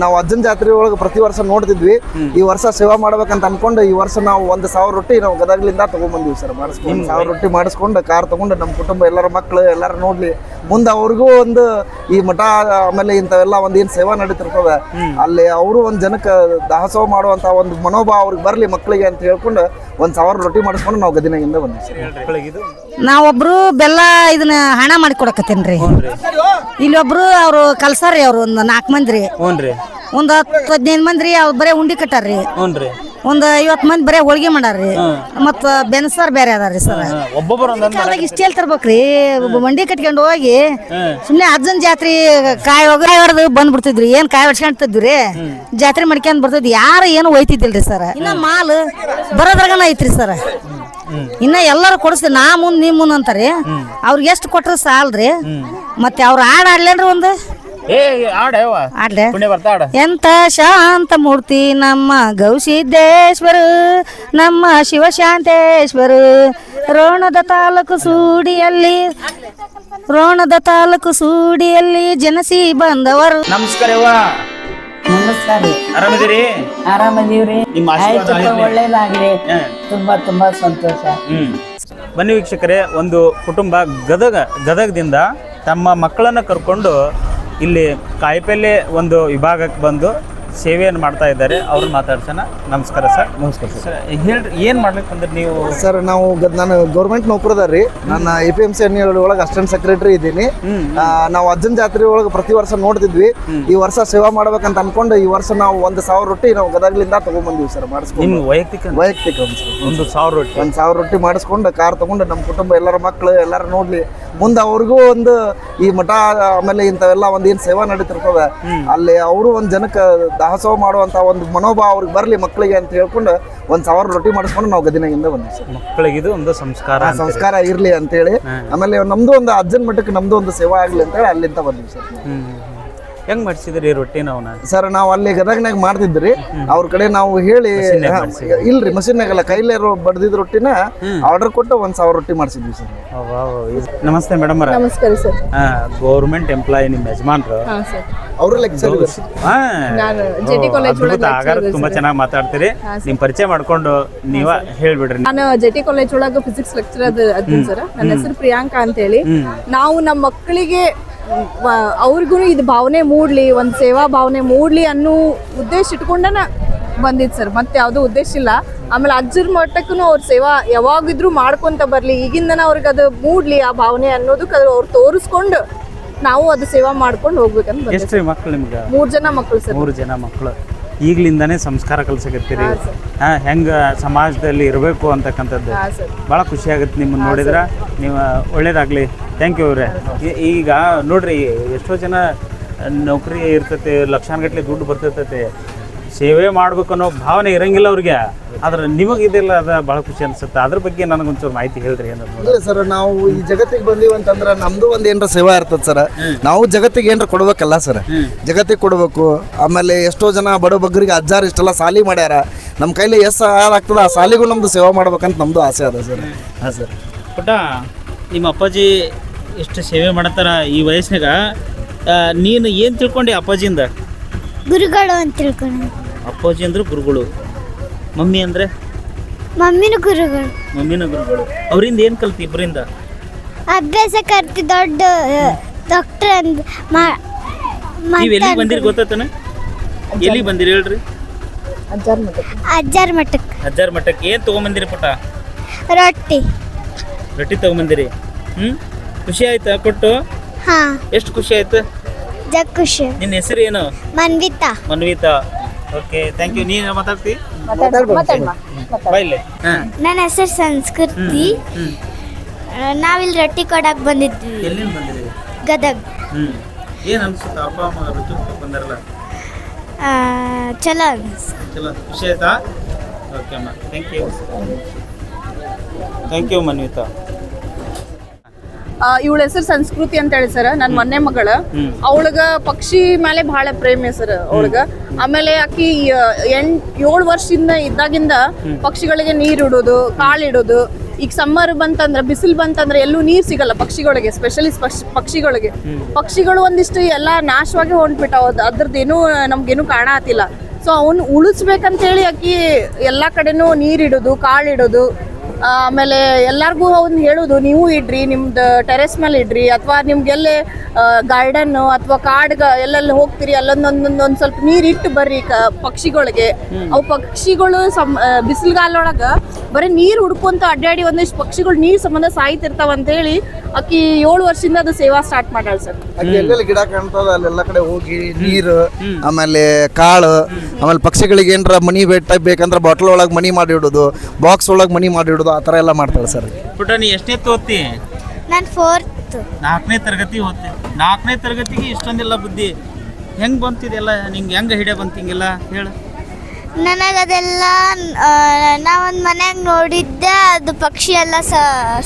ನಾವು ಅಜ್ಜನ ಜಾತ್ರೆ ಒಳಗೆ ಪ್ರತಿ ವರ್ಷ ನೋಡ್ತಿದ್ವಿ. ಈ ವರ್ಷ ಸೇವಾ ಮಾಡ್ಬೇಕಂತ ಅನ್ಕೊಂಡು ಈ ವರ್ಷ ನಾವು 1,000 ರೊಟ್ಟಿ ನಾವು ಗದಗ್ಲಿಂದ ತಗೊಂಡ್ಬಂದಿವಿ ಸರ್. ಮಾಡಿಸ್ಕೊಂಡು 1,000 ರೊಟ್ಟಿ ಮಾಡಿಸ್ಕೊಂಡು ಕಾರ್ ತಗೊಂಡು ನಮ್ಮ ಕುಟುಂಬ ಎಲ್ಲರ ಮಕ್ಕಳು ಎಲ್ಲರೂ ನೋಡ್ಲಿ, ಮುಂದೆ ಅವ್ರಿಗೂ ಒಂದು ಈ ಮಠ ಆಮೇಲೆ ಇಂಥವೆಲ್ಲ ಒಂದು ಏನು ಸೇವಾ ನಡೀತಿರ್ತದೆ ಅಲ್ಲಿ ಅವರು ಒಂದು ಜನಕ್ಕೆ ದಾಸೋಹ ಮಾಡುವಂಥ ಒಂದು ಮನೋಭಾವ ಅವ್ರಿಗೆ ಬರಲಿ ಮಕ್ಕಳಿಗೆ ಅಂತ ಹೇಳ್ಕೊಂಡು 1,000 ರೊಟ್ಟಿ ಮಾಡಿಸ್ಕೊಂಡು ನಾವು ಗದಗಿನಿಂದ ಬಂದ್ವಿ ಸರ್. ನಾವೊಬ್ರು ಬೆಲ್ಲ ಇದನ್ನ ಹಣ ಮಾಡಿ ಕೊಡಕತ್ತೇನ್ರಿ. ಇಲ್ಲೊಬ್ರು ಅವ್ರು ಕಲ್ಸಾರ್ರಿ, ಅವ್ರು ಒಂದು 4 ಮಂದಿ ರೀ, ಒಂದು 10-15 ಮಂದಿ ಅವ್ರು ಬರೇ ಉಂಡಿ ಕಟ್ಟಾರ್ರಿ, ಒಂದು 50 ಮಂದಿ ಬರೇ ಹೋಳಿಗೆ ಮಾಡಾರ್ರಿ, ಮತ್ತ ಬೆನ್ಸಾರ್ ಬೇರೆ ಅದಾರ್ರಿ ಸರ್. ಇಷ್ಟ ಹೇಳ್ತಿರ್ಬೇಕ್ರಿ, ಮಂಡಿ ಕಟ್ಕೊಂಡು ಹೋಗಿ ಸುಮ್ನೆ ಅಜ್ಜನ್ ಜಾತ್ರೆ ಕಾಯಿ ಹೊಡೆದು ಬಂದ್ಬಿಡ್ತಿದ್ರಿ. ಏನ್ ಕಾಯಿ ಹೊಡ್ಸ್ಕೊಂತಿದ್ವಿ, ಜಾತ್ರೆ ಮಾಡ್ಕೊಂಡ್ ಬರ್ತಿದ್ವಿ, ಯಾರು ಏನು ಒಯ್ತಿದ್ದಿಲ್ರಿ ಸರ್. ಇನ್ನ ಮಾಲ್ ಬರೋದ್ರಾಗನ ಐತ್ರಿ ಸರ್. ಇನ್ನ ಎಲ್ಲರೂ ಕೊಡಿಸ್ತೀವಿ, ನಾ ಮುಂದ್ ನೀ ಮುಂದ್ ಅಂತಾರಿ. ಅವ್ರಿಗೆ ಎಷ್ಟು ಕೊಟ್ರ ಸಾಲ್ರಿ. ಮತ್ತೆ ಅವ್ರ ಆಡ್ಲೇನ್ರಿ ಒಂದು ಎಂತ ಶಾಂತ ಮೂರ್ತಿ ನಮ್ಮ ಗೌಸಿದ್ದೇಶ್ವರ, ನಮ್ಮ ಶಿವಶಾಂತೇಶ್ವರ, ರೋಣದ ತಾಲೂಕು ಸೂಡಿಯಲ್ಲಿ ಜನಸಿ ಬಂದವರು. ನಮಸ್ಕಾರ. ನಮಸ್ಕಾರ. ಆರಾಮದಿರಿ? ಆರಾಮದೀವ್ರಿ. ಒಳ್ಳೇದಾಗ್ಲಿ. ತುಂಬಾ ಸಂತೋಷ. ಬನ್ನಿ ವೀಕ್ಷಕರೇ, ಒಂದು ಕುಟುಂಬ ಗದಗದಿಂದ ತಮ್ಮ ಮಕ್ಕಳನ್ನು ಕರ್ಕೊಂಡು ಇಲ್ಲಿ ಕಾಯಿಪಲ್ಲೆ ಒಂದು ವಿಭಾಗಕ್ಕೆ ಬಂದು ಸೇವೆಯನ್ನು ಮಾಡ್ತಾ ಇದ್ದಾರೆ. ಅವ್ರನ್ನ ಮಾತಾಡ್ಸೋಣ. ನಮಸ್ಕಾರ ಸರ್. ನಮಸ್ಕಾರ ಸರ್. ಹೇಳ್ರಿ, ಏನು ಮಾಡ್ಲಿಕ್ಕೆ ಬಂದ್ರೆ ನೀವು? ಸರ್ ನಾನು ಗೌರ್ಮೆಂಟ್ ನೌಕರದಾರ ರೀ. ನಾನು APMC ಒಳಗೆ ಅಸಿಸ್ಟೆಂಟ್ ಸೆಕ್ರೆಟರಿ ಇದ್ದೀನಿ. ನಾವು ಅಜ್ಜನ ಜಾತ್ರೆ ಒಳಗೆ ಪ್ರತಿ ವರ್ಷ ನೋಡ್ತಿದ್ವಿ. ಈ ವರ್ಷ ಸೇವಾ ಮಾಡ್ಬೇಕಂತ ಅನ್ಕೊಂಡು ಈ ವರ್ಷ ನಾವು 1,000 ರೊಟ್ಟಿ ನಾವು ಗದಗ್ಲಿಂದ ತಗೊಂಡ್ಬಂದಿವಿ ಸರ್. ಮಾಡಿಸ್ಕೊಂಡು ವೈಯಕ್ತಿಕ 1,000 ರೊಟ್ಟಿ 1,000 ರೊಟ್ಟಿ ಮಾಡಿಸ್ಕೊಂಡು ಕಾರ್ ತಗೊಂಡು ನಮ್ಮ ಕುಟುಂಬ ಎಲ್ಲರ ಮಕ್ಕಳು ಎಲ್ಲರೂ ನೋಡ್ಲಿ, ಮುಂದೆ ಅವ್ರಿಗೂ ಒಂದು ಈ ಮಠ ಆಮೇಲೆ ಇಂಥವೆಲ್ಲ ಒಂದು ಏನು ಸೇವಾ ನಡೀತಿರ್ತದೆ ಅಲ್ಲಿ ಅವರು ಒಂದು ಜನಕ್ಕೆ ದಾಸೋಹ ಮಾಡುವಂಥ ಒಂದು ಮನೋಭಾವ ಅವ್ರಿಗೆ ಬರಲಿ ಮಕ್ಕಳಿಗೆ ಅಂತ ಹೇಳ್ಕೊಂಡು 1,000 ರೊಟ್ಟಿ ಮಾಡಿಸ್ಕೊಂಡು ನಾವು ಗದಗಿನಿಂದ ಬಂದ್ವಿ ಸರ್. ಮಕ್ಕಳಿಗೆ ಇದು ಒಂದು ಸಂಸ್ಕಾರ ಇರಲಿ ಅಂತೇಳಿ, ಆಮೇಲೆ ನಮ್ದು ಒಂದು ಅಜ್ಜನ ಮಠಕ್ಕೆ ನಮ್ದು ಒಂದು ಸೇವಾ ಆಗಲಿ ಅಂತೇಳಿ ಅಲ್ಲಿಂದ ಬಂದ್ವಿ ಸರ್. ಹೆಂಗ್ ಮಾಡಿಸಿದ್ರಿ ರೊಟ್ಟಿನ? ಸರ್ ನಾವು ಅಲ್ಲಿ ಗದಗ್ನಾಗ ಮಾಡ್ತಿದ್ರಿ. ಅವ್ರ ಕಡೆ ನಾವು ಹೇಳಿ ಇಲ್ರಿ ಮಷೀನ್ನಾಗಲ್ಲ, ಕೈಲೇ ಬಡ್ದಿದ್ ರೊಟ್ಟಿನ ಆರ್ಡರ್ ಕೊಟ್ಟು 1,000 ರೊಟ್ಟಿ ಮಾಡಿಸಿದ್ವಿ ಸರ್. ನಮಸ್ತೆ ಮೇಡಮ್. ನಮಸ್ಕಾರ ಸರ್. ಗೌರ್ಮೆಂಟ್ ಎಂಪ್ಲಾಯಿ ನಿಮ್ಮ ಯಜಮಾನ್ರು? ಅವರು ಲೆಕ್ಚರ್. ತುಂಬಾ ಚೆನ್ನಾಗಿ ಮಾತಾಡ್ತೀರಿ. ನಿಮ್ ಪರಿಚಯ ಮಾಡ್ಕೊಂಡು ನೀವ ಹೇಳ್ಬಿಡ್ರಿ. ನಾನು JT ಕಾಲೇಜ್ ಒಳಗ ಫಿಸಿಕ್ಸ್ ಲೆಕ್ಚರ್ ಅದ್ದೀನಿ ಸರ್. ನನ್ನ ಹೆಸರು ಪ್ರಿಯಾಂಕಾ ಅಂತ ಹೇಳಿ. ನಾವು ನಮ್ಮ ಮಕ್ಕಳಿಗೆ ಅವ್ರಿಗೂ ಇದು ಭಾವನೆ ಮೂಡ್ಲಿ, ಒಂದು ಸೇವಾ ಭಾವನೆ ಮೂಡ್ಲಿ ಅನ್ನೋ ಉದ್ದೇಶ ಇಟ್ಕೊಂಡನ ಬಂದಿತ್ತು ಸರ್. ಮತ್ತೆ ಯಾವುದೋ ಉದ್ದೇಶ ಇಲ್ಲ. ಆಮೇಲೆ ಅಜ್ಜರ ಮಟ್ಟಕ್ಕೂ ಅವ್ರ ಸೇವಾ ಯಾವಾಗಿದ್ರು ಮಾಡ್ಕೊಂತ ಬರ್ಲಿ, ಈಗಿಂದನ ಅವ್ರಿಗೆ ಅದು ಮೂಡ್ಲಿ ಆ ಭಾವನೆ ಅನ್ನೋದಕ್ಕೆ ಅದು ಅವ್ರು ತೋರಿಸ್ಕೊಂಡು ನಾವು ಅದು ಸೇವಾ ಮಾಡ್ಕೊಂಡು ಹೋಗ್ಬೇಕಂತ. ಎಷ್ಟು ಮಕ್ಕಳು ನಿಮ್ಗೆ? 3 ಜನ ಮಕ್ಕಳು ಸರ್. 3 ಜನ ಮಕ್ಕಳು. ಈಗ್ಲಿಂದಾನೇ ಸಂಸ್ಕಾರ ಕಲ್ಸಕತ್ತೀರಿ, ಹೆಂಗ ಸಮಾಜದಲ್ಲಿ ಇರಬೇಕು ಅಂತಕ್ಕಂಥದ್ದು. ಭಾಳ ಖುಷಿ ಆಗುತ್ತೆ ನಿಮ್ಮನ್ನ ನೋಡಿದ್ರೆ. ನೀವು ಒಳ್ಳೇದಾಗ್ಲಿ. ಥ್ಯಾಂಕ್ ಯು ಅವ್ರೆ. ಈಗ ನೋಡ್ರಿ, ಎಷ್ಟೋ ಜನ ನೌಕರಿ ಇರ್ತೈತೆ, ಲಕ್ಷಾನುಗಟ್ಟಲೆ ದುಡ್ಡು ಬರ್ತಿರ್ತೈತೆ, ಸೇವೆ ಮಾಡ್ಬೇಕು ಅನ್ನೋ ಭಾವನೆ ಇರಂಗಿಲ್ಲ ಅವ್ರಿಗೆ. ಆದ್ರೆ ನಿಮಗಿದೆಲ್ಲ ಅದ ಭಾಳ ಖುಷಿ ಅನ್ಸುತ್ತೆ. ಅದ್ರ ಬಗ್ಗೆ ನನಗೊಂಚೂರು ಮಾಹಿತಿ ಹೇಳ್ರಿ. ಇಲ್ಲ ಸರ್, ನಾವು ಈ ಜಗತ್ತಿಗೆ ಬಂದೀವಿ ಅಂತಂದ್ರೆ ನಮ್ದು ಒಂದು ಏನಾರ ಸೇವಾ ಇರ್ತದೆ ಸರ್. ನಾವು ಜಗತ್ತಿಗೆ ಏನಾರ ಕೊಡ್ಬೇಕಲ್ಲ ಸರ್, ಜಗತ್ತಿಗೆ ಕೊಡ್ಬೇಕು. ಆಮೇಲೆ ಎಷ್ಟೋ ಜನ ಬಡ ಬಗ್ಗರಿಗೆ ಅಜ್ಜಾರು ಇಷ್ಟೆಲ್ಲ ಸಾಲಿ ಮಾಡ್ಯಾರ, ನಮ್ಮ ಕೈಲಿ ಎಷ್ಟು ಸಹಾಯ ಆಗ್ತದೆ ಆ ಸಾಲಿಗೂ ನಮ್ದು ಸೇವಾ ಮಾಡ್ಬೇಕಂತ ನಮ್ದು ಆಸೆ ಅದ ಸರ್. ಹಾಂ ಸರ್. ಪುಟ್ಟ, ನಿಮ್ಮ ಅಪ್ಪಾಜಿ ಎಷ್ಟು ಸೇವೆ ಮಾಡತ್ತಾರ ಈ ವಯಸ್ಸಿನಾಗ, ನೀನು ಏನು ತಿಳ್ಕೊಂಡಿ ಅಪ್ಪಾಜಿಯಿಂದ? ಗುರುಗಳು ಅಂತ ತಿಳ್ಕೊಂಡು. ಅಪ್ಪಾಜಿ ಅಂದ್ರೆ ಗುರುಗಳು, ಮಮ್ಮಿ ಅಂದ್ರೆ ಮಮ್ಮಿನೂ ಗುರುಗಳು. ಅವರಿಂದ ಏನು ಕಲ್ತಿ? ಇಬ್ಬರಿಂದ ಅಭ್ಯಾಸ ಕರ್ತಿ ದೊಡ್ಡ ಡಾಕ್ಟರ್ ಅಂದ್ ನೀವು ಎಲ್ಲಿಗೆ ಬಂದಿರಿ ಗೊತ್ತಾತನ? ಎಲ್ಲಿಗೆ ಬಂದಿರಿ ಹೇಳ್ರಿ? ಅಜ್ಜಾರ್ ಮಠಕ್ಕೆ. ಏನು ತೊಗೊಂಬಂದಿರಿ ಪುಟ್ಟ? ರೊಟ್ಟಿ ತೊಗೊಂಬಂದಿರಿ. ಖುಷಿ ಆಯ್ತಾ ಕೊಟ್ಟು? ಹಾ. ಎಷ್ಟು ಖುಷಿ ಆಯ್ತು? ಜಗ್ ಖುಷಿ. ನಿನ್ನ ಹೆಸರು ಏನು? ಮನ್ವಿತಾ. Okay, thank you. ನೀನು ಮಾತಾಡ್ತಿ? ನನ್ನ ಹೆಸರು ಸಂಸ್ಕೃತಿ. ನಾವಿಲ್ಲಿ ರೊಟ್ಟಿ ಕೊಡಕ್ ಬಂದಿದ್ವಿ. ಎಲ್ಲಿಂದ ಬಂದಿರಿ? ಗದಗ್. ಏನು ಅನ್ಸುತ್ತೆ ಅಪ್ಪ ಅಮ್ಮ ರೊಟ್ಟಿ ಬಂದಾರಲ್ಲ? ಚಲೋ ಖುಷಿ ಆಯ್ತಾ? ಓಕೆ ಅಮ್ಮ, ಥ್ಯಾಂಕ್ ಯು ಮನ್ವಿತಾ. ಇವಳ ಹೆಸರು ಸಂಸ್ಕೃತಿ ಅಂತ ಹೇಳಿ ಸರ್. ನನ್ನ ಮೊನ್ನೆ ಮಗಳ, ಅವಳಗ ಪಕ್ಷಿ ಮೇಲೆ ಬಹಳ ಪ್ರೇಮ ಸರ್ ಅವಳಗ. ಆಮೇಲೆ ಆಕಿ 7 ವರ್ಷದಿಂದ ಇದ್ದಾಗಿಂದ ಪಕ್ಷಿಗಳಿಗೆ ನೀರು ಇಡೋದು, ಕಾಳು ಇಡೋದು, ಈಗ ಸಮ್ಮರ್ ಬಂತಂದ್ರೆ ಬಿಸಿಲು ಬಂತಂದ್ರೆ ಎಲ್ಲೂ ನೀರ್ ಸಿಗಲ್ಲ ಪಕ್ಷಿಗಳಿಗೆ, ಸ್ಪೆಷಲಿ ಪಕ್ಷಿಗಳಿಗೆ. ಪಕ್ಷಿಗಳು ಒಂದಿಷ್ಟು ಎಲ್ಲ ನಾಶವಾಗಿ ಹೊಂಟ್ಬಿಟ್ಟಾವ, ಅದ್ರದ್ದೇನು ನಮ್ಗೇನು ಕಾಣತಿಲ್ಲ. ಸೊ ಅವನು ಉಳಿಸ್ಬೇಕಂತ ಹೇಳಿ ಆಕಿ ಎಲ್ಲ ಕಡೆನೂ ನೀರಿಡೋದು, ಕಾಳಿಡೋದು, ಆಮೇಲೆ ಎಲ್ಲರಿಗೂ ಅವ್ನು ಹೇಳೋದು ನೀವು ಇಡ್ರಿ, ನಿಮ್ದು ಟೆರೆಸ್ ಮೇಲೆ ಇಡ್ರಿ, ಅಥವಾ ನಿಮ್ಗೆಲ್ಲೇ ಗಾರ್ಡನ್ನು ಅಥವಾ ಕಾಡ್ಗ ಎಲ್ಲೆಲ್ಲಿ ಹೋಗ್ತೀರಿ ಅಲ್ಲೊಂದೊಂದೊಂದು ಸ್ವಲ್ಪ ನೀರು ಇಟ್ಟು ಬರ್ರಿ ಪಕ್ಷಿಗಳಿಗೆ. ಅವು ಪಕ್ಷಿಗಳು ಬಿಸಿಲುಗಾಲೊಳಗೆ ಬರೀ ನೀರು ಹುಡ್ಕೊಂತ ಅಡ್ಡಾಡಿ ಒಂದಿಷ್ಟು ಪಕ್ಷಿಗಳು ನೀರು ಸಂಬಂಧ ಸಾಯ್ತಿರ್ತಾವ ಅಂತ ಹೇಳಿ ಆಕಿ 7 ವರ್ಷದಿಂದ ಅದು ಸೇವಾ ಸ್ಟಾರ್ಟ್ ಮಾಡ್ಯಾಳ ಸರ್. ಎಲ್ಲೆಲ್ಲಿ ಗಿಡ ಕಾಣ್ತದ ಅಲ್ಲೆಲ್ಲ ಕಡೆ ಹೋಗಿ ನೀರು, ಆಮೇಲೆ ಕಾಳು, ಆಮೇಲೆ ಪಕ್ಷಿಗಳಿಗೆ ಏನಾರ ಮನಿ ಬೇಕಂದ್ರೆ ಬಾಟ್ಲ್ ಒಳಗೆ ಮನಿ ಮಾಡಿಡೋದು, ಬಾಕ್ಸ್ ಒಳಗೆ ಮನಿ ಮಾಡಿಡೋದು, ಆ ಥರ ಎಲ್ಲ ಮಾಡ್ತಾಳೆ ಸರ್. ಪುಟ್ಟ ನೀ ಎಷ್ಟನೇ ಓದ್ತಿ? ನಾನು 4th. 4ನೇ ತರಗತಿ ಓದ್ತಿ. 4ನೇ ತರಗತಿಗೆ ಇಷ್ಟೊಂದೆಲ್ಲ ಬುದ್ಧಿ ಹೆಂಗೆ ಬಂತಿದೆಲ್ಲ? ನಿಂಗೆ ಹೆಂಗೆ ಹಿಡಿಯ ಬಂತು ಹಿಂಗೆಲ್ಲ ಹೇಳು. ನನಗದೆಲ್ಲ ನಾವೊಂದು ಮನ್ಯಾಗ ನೋಡಿದ್ದೆ, ಅದು ಪಕ್ಷಿ ಎಲ್ಲ